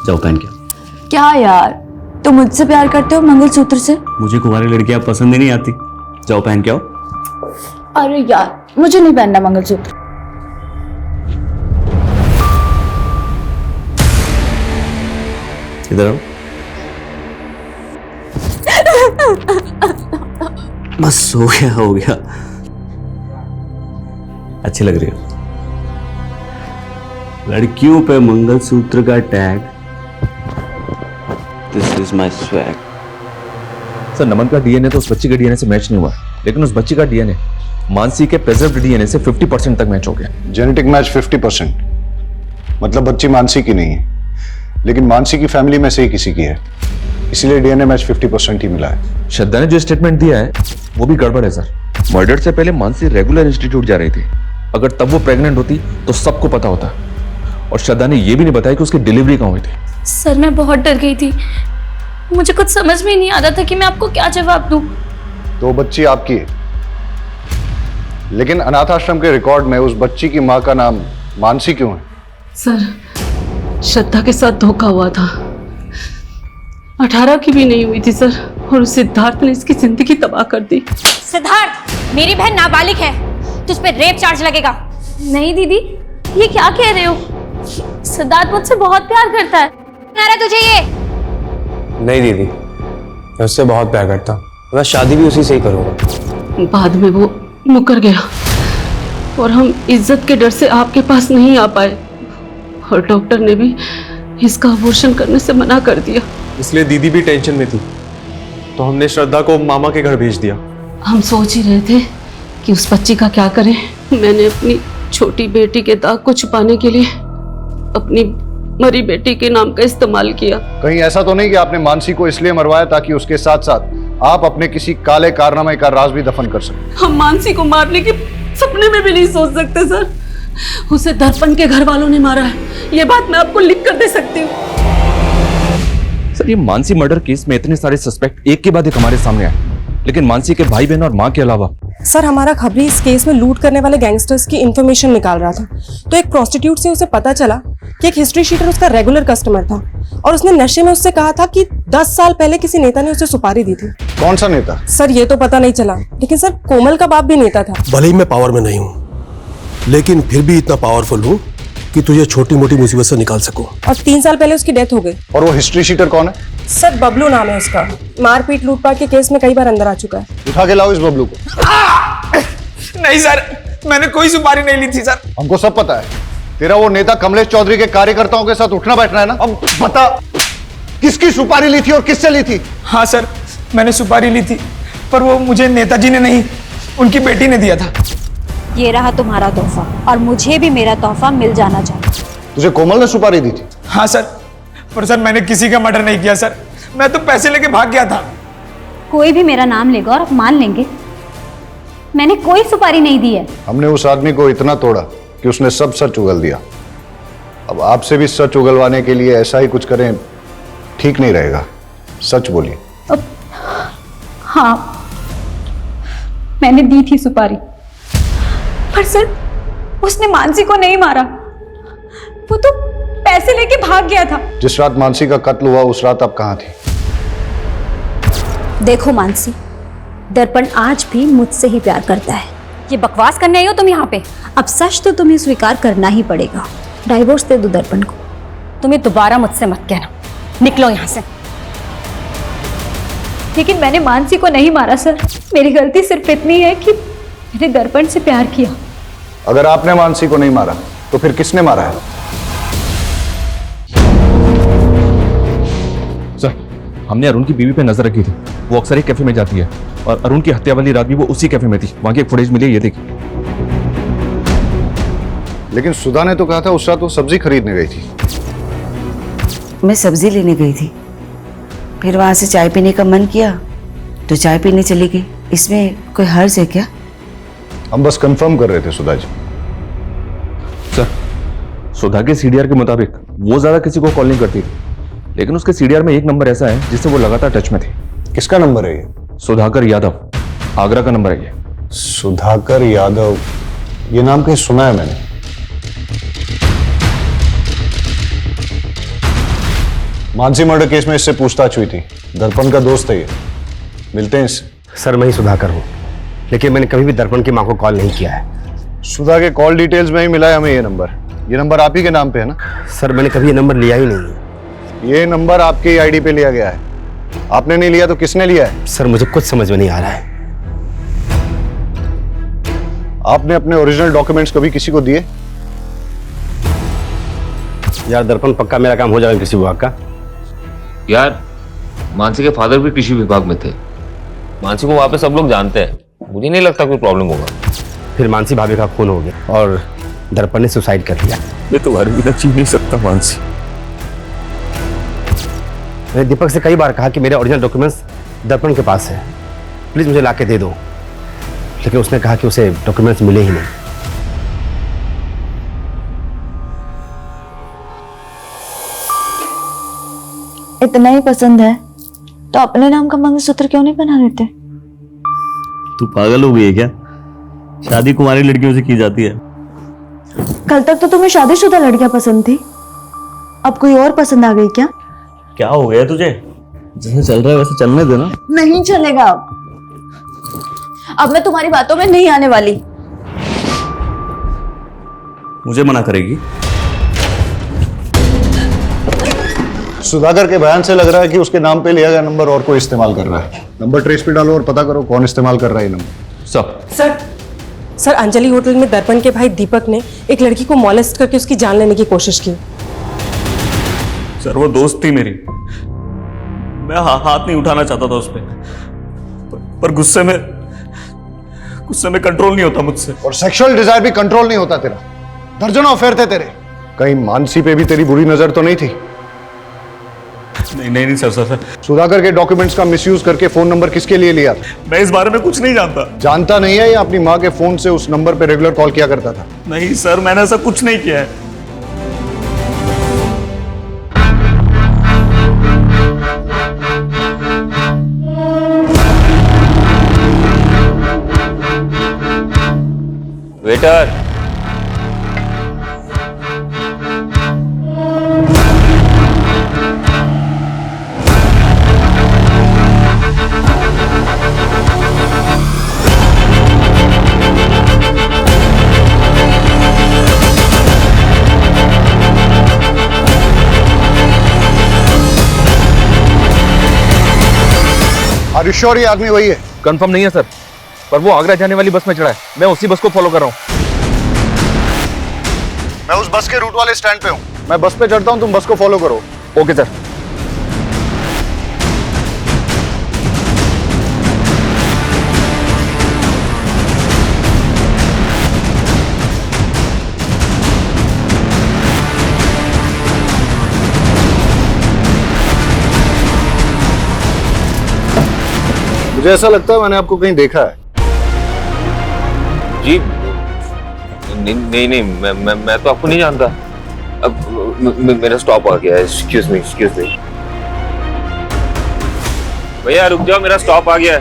जाओ पहन के। क्या यार, तुम मुझसे प्यार करते हो मंगलसूत्र से? मुझे कुंवारी लड़कियां पसंद ही नहीं आती। जाओ पहन के आओ। अरे यार, मुझे नहीं पहनना मंगलसूत्र। इधर आओ। बस हो गया। अच्छी लग रही हो। लड़कियों पे मंगलसूत्र का tag. This is my swag. Sir Naman का डीएनए तो उस बच्ची के डीएनए से मैच नहीं हुआ, लेकिन उस बच्ची का डीएनए मानसी के प्रेजर्व्ड डीएनए से 50% तक मैच हो गया। जेनेटिक मैच 50%, मतलब बच्ची मानसी की नहीं है, लेकिन मानसी की फैमिली में से ही किसी की है, इसीलिए डीएनए मैच 50% ही मिला है। श्रद्धा ने जो स्टेटमेंट दिया है वो भी गड़बड़ है सर। मर्डर से पहले मानसी रेगुलर इंस्टीट्यूट जा रही थी। अगर तब वो प्रेग्नेंट होती तो सबको पता होता, और श्रद्धा ने यह भी नहीं बताया कि उसकी डिलीवरी कहां हुई थी। सर मैं बहुत डर गई थी, मुझे कुछ समझ में नहीं आ रहा था कि मैं आपको क्या जवाब दूं। तो बच्ची आपकी है, लेकिन अनाथ आश्रम के रिकॉर्ड में उस बच्ची की मां का नाम मानसी क्यों है? सर, श्रद्धा के साथ धोखा हुआ था। 18 की भी नहीं हुई थी सर, और उस सिद्धार्थ ने इसकी जिंदगी तबाह कर दी। सिद्धार्थ, मेरी बहन नाबालिग है, तुझ पे रेप चार्ज लगेगा। नहीं दीदी, ये क्या कह रहे हो? सिद्धार्थ मुझसे बहुत प्यार करता है। क्या रहा तुझे ये? नहीं दीदी, मैं उससे बहुत प्यार करता हूँ, मैं शादी भी उसी से ही करूँगा। बाद में वो मुकर गया और हम इज्जत के डर से आपके पास नहीं आ पाए, और डॉक्टर ने भी इसका अबॉर्शन करने से मना कर दिया। इसलिए दीदी भी टेंशन में थी, तो हमने श्रद्धा को मामा के घर भेज दिया। हम सोच ही रहे थे कि उस बच्ची का क्या करें। मैंने अपनी छोटी बेटी के दाग को छुपाने के लिए अपनी मरी बेटी के नाम का इस्तेमाल किया। कहीं ऐसा तो नहीं कि आपने मानसी को इसलिए मरवाया ताकि उसके साथ साथ आप अपने किसी काले कारनामे का राज भी दफन कर सकें? हम मानसी को मारने के सपने में भी नहीं सोच सकते सर। उसे दर्पण के घर वालों ने मारा है, ये बात मैं आपको लिख कर दे सकती हूँ। सर ये मानसी मर्डर केस में इतने सारे सस्पेक्ट एक के बाद एक हमारे सामने आए, लेकिन मानसी के भाई बहन और मां के अलावा। सर हमारा खबरी इस केस में लूट करने वाले गैंगस्टर्स की इंफॉर्मेशन निकाल रहा था, तो एक प्रोस्टिट्यूट से उसे पता चला कि एक हिस्ट्री शीटर उसका रेगुलर कस्टमर था, और उसने नशे में उससे कहा था कि 10 साल पहले किसी नेता ने उसे सुपारी दी थी। कौन सा नेता? सर ये तो पता नहीं चला, लेकिन सर कोमल का बाप भी नेता था। भले ही मैं पावर में नहीं हूं, लेकिन फिर भी इतना पावरफुल हूं कि तुझे छोटी मोटी मुसीबत से निकाल सकूं। और 3 साल पहले उसकी डेथ हो गई। और वो हिस्ट्री शीटर कौन है? सर बबलू नाम है उसका, मारपीट लूटपाट के केस में कई बार अंदर आ चुका है। उठा के लाओ इस बबलू को। नहीं सर, मैंने कोई सुपारी नहीं ली थी सर। हमको सब पता है, तेरा वो नेता कमलेश चौधरी के कार्यकर्ताओं के साथ उठना बैठना है ना। अब बता, किसकी सुपारी ली थी और किससे ली थी? हाँ सर, मैंने सुपारी ली थी, पर वो मुझे नेताजी ने नहीं, उनकी बेटी ने दिया था। ये रहा तुम्हारा तोहफा, और मुझे भी मेरा तोहफा मिल जाना चाहिए। तुझे कोमल ने सुपारी दी थी? हाँ सर, पर सर मैंने किसी का मर्डर नहीं किया सर, मैं तो पैसे लेके भाग गया था। कोई भी मेरा नाम लेगा और आप मान लेंगे मैंने कोई सुपारी नहीं दी है। हमने उस आदमी को इतना तोड़ा कि उसने सब सच उगल दिया। अब आपसे भी सच उगलवाने के लिए ऐसा ही कुछ करें ठीक नहीं रहेगा। सच बोलिए। हाँ, मैंने दी थी सुपारी, पर सर उसने मानसी को नहीं मारा, वो तो पैसे लेके भाग गया था। जिस रात मानसी का कत्ल हुआ उस रात आप कहाँ थी? देखो मानसी, दर्पण आज भी मुझसे ही प्यार करता है। ये बकवास करने आई हो तुम यहाँ पे? अब सच तो तुम्हें स्वीकार करना ही पड़ेगा। डाइवोर्स दे दो दर्पण को। तुम्हें दोबारा मुझसे मत कहना, निकलो यहाँ से। लेकिन मैंने मानसी को नहीं मारा सर, मेरी गलती सिर्फ इतनी है कि मैंने दर्पण से प्यार किया। अगर आपने मानसी को नहीं मारा तो फिर किसने मारा है? सर, हमने अरुण की बीवी पे नजर रखी थी। वो अक्सर एक कैफे में जाती है और अरुण की हत्या वाली रात भी वो उसी कैफे में थी। वहां की एक फुटेज मिली है, ये देखिए। लेकिन सुधा ने तो कहा था उस रात वो सब्जी खरीदने गई थी। मैं सब्जी लेने गई थी, फिर वहां से चाय पीने का मन किया तो चाय पीने चली गई। इसमें कोई हर्ज है क्या? हम बस कंफर्म कर रहे थे सुधा जी। सर, सुधा के सीडीआर के मुताबिक वो ज्यादा किसी को कॉल नहीं करती थी, लेकिन उसके सीडीआर में एक नंबर ऐसा है जिससे वो लगातार टच में थी। किसका नंबर है ये? सुधाकर यादव, आगरा का नंबर है ये। सुधाकर यादव, ये नाम कहीं सुना है मैंने। मानसी मर्डर केस में इससे पूछताछ हुई थी, दर्पण का दोस्त है ये, मिलते हैं इससे। सर मैं ही सुधाकर हूँ, लेकिन मैंने कभी भी दर्पण की मां को कॉल नहीं किया है। सुधा के कॉल डिटेल्स में ही मिला है हमें ये नंबर। ये नंबर आप ही के नाम पे है ना? सर मैंने कभी ये नंबर लिया ही नहीं। ये नंबर आपके आईडी पे लिया गया है। आपने नहीं लिया तो किसने लिया है? सर मुझे कुछ समझ में नहीं आ रहा है। आपने अपने ओरिजिनल डॉक्यूमेंट्स कभी किसी को दिए? यार दर्पण, पक्का मेरा काम हो जाएगा कृषि विभाग का। यार, मानसी के फादर भी कृषि विभाग में थे। मानसी को वहां पे सब लोग जानते हैं, मुझे नहीं लगता कोई प्रॉब्लम होगा। फिर मानसी भाभी का खून हो गया और दर्पण ने सुसाइड कर लिया। मैं तुम्हारे बिना जी नहीं सकता मानसी। मैंने दीपक से कई बार कहा कि मेरे ओरिजिनल डॉक्यूमेंट्स दर्पण के पास है, प्लीज मुझे लाके दे दो, लेकिन उसने कहा कि उसे डॉक्यूमेंट्स मिले ही नहीं। इतना ही पसंद है तो अपने नाम का मंगलसूत्र क्यों नहीं बना देते? तू पागल हो गई है क्या? शादी कुंवारी लड़कियों से की जाती है। कल तक तो तुम्हें शादीशुदा लड़कियां पसंद थी, अब कोई और पसंद आ गई क्या? क्या हो गया तुझे? जैसे चल रहा है वैसे चलने देना। नहीं चलेगा। अब मैं तुम्हारी बातों में नहीं आने वाली। मुझे मना करेगी? सुधाकर के बयान से लग रहा है कि उसके नाम पे लिया गया नंबर और कोई इस्तेमाल कर रहा है। नंबर ट्रेस पे डालो और पता करो कौन इस्तेमाल कर रहा है ये नंबर। सर अंजलि होटल में दर्पण के भाई दीपक ने एक लड़की को मॉलेस्ट करके उसकी जान लेने की कोशिश की। सर वो दोस्त थी मेरी, मैं हाथ नहीं उठाना चाहता था उस पर गुस्से में कंट्रोल नहीं होता मुझसे। और सेक्सुअल डिजायर भी कंट्रोल नहीं होता तेरा। दर्जनों अफेयर थे तेरे। कहीं मानसी पे भी तेरी बुरी नजर तो नहीं थी? नहीं सर। सुधाकर के डॉक्यूमेंट्स का मिसयूज करके फोन नंबर किसके लिए लिया? मैं इस बारे में कुछ नहीं जानता। जानता नहीं है या अपनी माँ के फोन से उस नंबर पे रेगुलर कॉल किया करता था? नहीं सर, मैंने ऐसा कुछ नहीं किया है। वेटर, आर यू श्योर ये आदमी वही है? कंफर्म नहीं है सर, पर वो आगरा जाने वाली बस में चढ़ा है। मैं उसी बस को फॉलो कर रहा हूँ। मैं उस बस के रूट वाले स्टैंड पे हूँ। मैं बस पे चढ़ता हूँ, तुम बस को फॉलो करो। Okay sir. मुझे ऐसा लगता है मैंने आपको कहीं देखा है। जी नहीं, मैं तो आपको नहीं जानता। अब मेरा स्टॉप आ गया है। Excuse me. भैया रुक जाओ, मेरा स्टॉप आ गया है।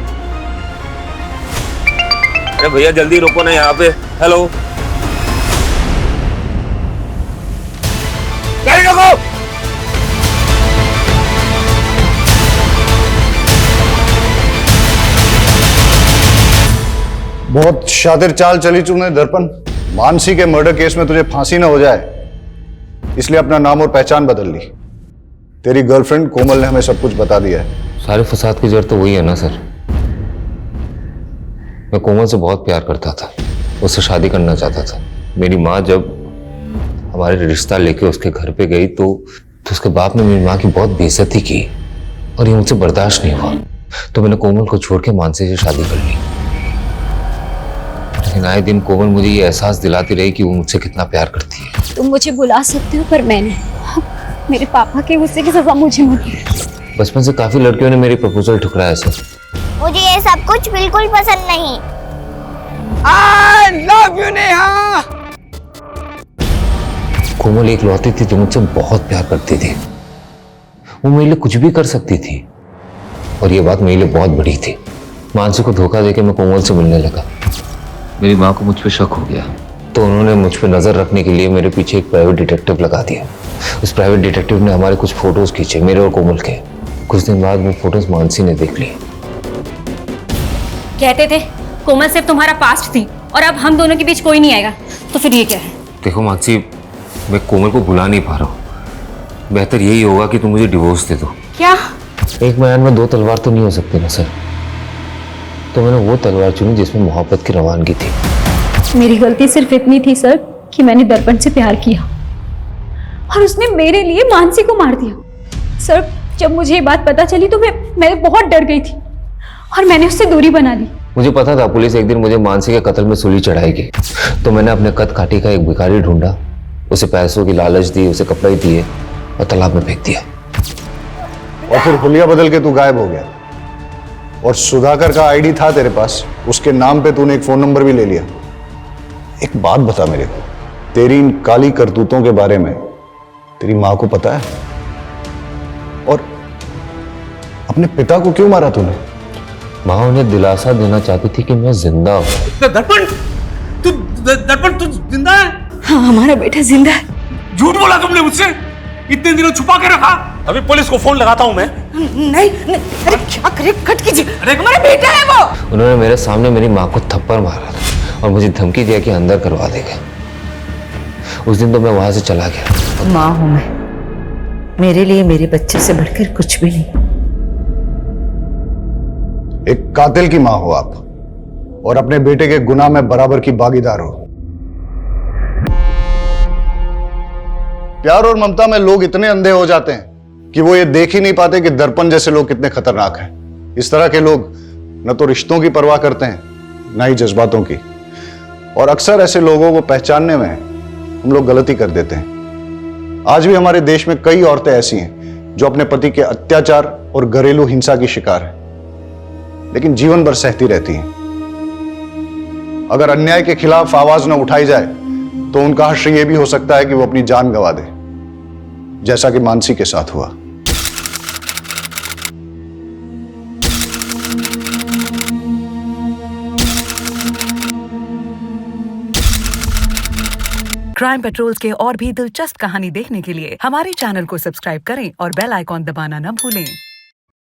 अरे भैया जल्दी रुको ना यहाँ पे। हेलो, गाड़ी रोको। बहुत शातिर चाल चली तुमने दर्पण। मानसी के मर्डर केस में तुझे फांसी ना हो जाए, इसलिए अपना नाम और पहचान बदल ली। तेरी गर्लफ्रेंड कोमल ने हमें सब कुछ बता दिया है। सारे फसाद की जड़ तो वही है ना सर। मैं कोमल से बहुत प्यार करता था, उससे शादी करना चाहता था। मेरी माँ जब हमारे रिश्ता लेके उसके घर पे गई तो उसके बाप ने मेरी माँ की बहुत बेइज्जती की और ये मुझसे बर्दाश्त नहीं हुआ। तो मैंने कोमल को छोड़ के मानसी से शादी कर ली। लेकिन आए दिन कोमल मुझे ये एहसास दिलाती रही कि वो मुझसे कितना प्यार करती है। तुम मुझे बुला सकते हो, पर मैंने मेरे पापा के गुस्से की सजा मुझे मत दो। बचपन से काफी लड़कियों ने मेरी प्रपोजल ठुकराया सर। मुझे ये सब कुछ बिल्कुल पसंद नहीं। I love you, Neha. कोमल एक लौती थी जो मुझसे बहुत प्यार करती थी। वो मेरे लिए कुछ भी कर सकती थी और ये बात मेरे लिए बहुत बड़ी थी। मानसी को धोखा देके मैं कोमल से मिलने लगा। मेरी माँ को मुझ पे शक हो गया तो उन्होंने मुझ पे नजर रखने के लिए मेरे पीछे एक प्राइवेट डिटेक्टिव लगा दिया। उस प्राइवेट डिटेक्टिव ने हमारे कुछ फोटोज खींचे, मेरे और कोमल के। कुछ दिन बाद वो फोटोज मानसी ने देख ली। कहते थे कोमल सिर्फ तुम्हारा पास्ट थी और अब हम दोनों के बीच कोई नहीं आएगा, तो फिर ये क्या है? देखो मानसी, मैं कोमल को भुला नहीं पा रहा हूँ। बेहतर यही होगा कि तुम मुझे डिवोर्स दे दो। क्या? एक मैदान में दो तलवार तो नहीं हो सकती ना सर। तो मैंने वो तलवार चुनी जिसमें मोहब्बत की रवानगी थी। मेरी गलती सिर्फ इतनी थी सर कि मैंने दर्पण से प्यार किया और उसने मेरे लिए मानसी को मार दिया। सर जब मुझे ये बात पता चली तो मैं बहुत डर गई थी और मैंने उससे दूरी बना ली। मुझे पता था पुलिस एक दिन मुझे मानसी के कत्ल में सूली चढ़ाएगी, तो मैंने अपने कद काठी का एक भिखारी ढूंढा, उसे पैसों की लालच दी, उसे कपड़े दिए और तालाब में फेंक दिया। और फिर हुलिया बदल के तू गायब हो गया और सुधाकर का आईडी था तेरे पास, उसके नाम पे तूने एक फोन नंबर भी ले लिया। एक बात बता मेरे को, तेरी इन काली करतूतों के बारे में तेरी माँ को पता है? और अपने पिता को क्यों मारा तूने? माँ उन्हें दिलासा देना चाहती थी कि मैं जिंदा हूं। दर्पण तू जिंदा है? हाँ, हमारा बेटा जिंदा है। झूठ बोला तुमने मुझसे, इतने दिनों छुपा के रखा। अभी पुलिस को फोन लगाता हूं मैं। नहीं, अरे क्या करे, कट कीजिए। अरे हमारा बेटा है वो। उन्होंने मेरे सामने मेरी माँ को थप्पड़ मारा था और मुझे धमकी दिया कि अंदर करवा देगा। उस दिन तो मैं वहां से चला गया। माँ हूं मैं, मेरे लिए मेरे बच्चे से बढ़कर कुछ भी नहीं। एक कातिल की माँ हो आप और अपने बेटे के गुनाह में बराबर की भागीदार हो। प्यार और ममता में लोग इतने अंधे हो जाते हैं कि वो ये देख ही नहीं पाते कि दर्पण जैसे लोग कितने खतरनाक हैं। इस तरह के लोग न तो रिश्तों की परवाह करते हैं, न ही जज्बातों की। और अक्सर ऐसे लोगों को पहचानने में हम लोग गलती कर देते हैं। आज भी हमारे देश में कई औरतें ऐसी हैं जो अपने पति के अत्याचार और घरेलू हिंसा की शिकार हैं, लेकिन जीवन भर सहती रहती हैं। अगर अन्याय के खिलाफ आवाज न उठाई जाए तो उनका हश्र यह भी हो सकता है कि वो अपनी जान गंवा दे, जैसा कि मानसी के साथ हुआ। क्राइम पेट्रोल्स के और भी दिलचस्प कहानी देखने के लिए हमारे चैनल को सब्सक्राइब करें और बेल आइकॉन दबाना न भूलें।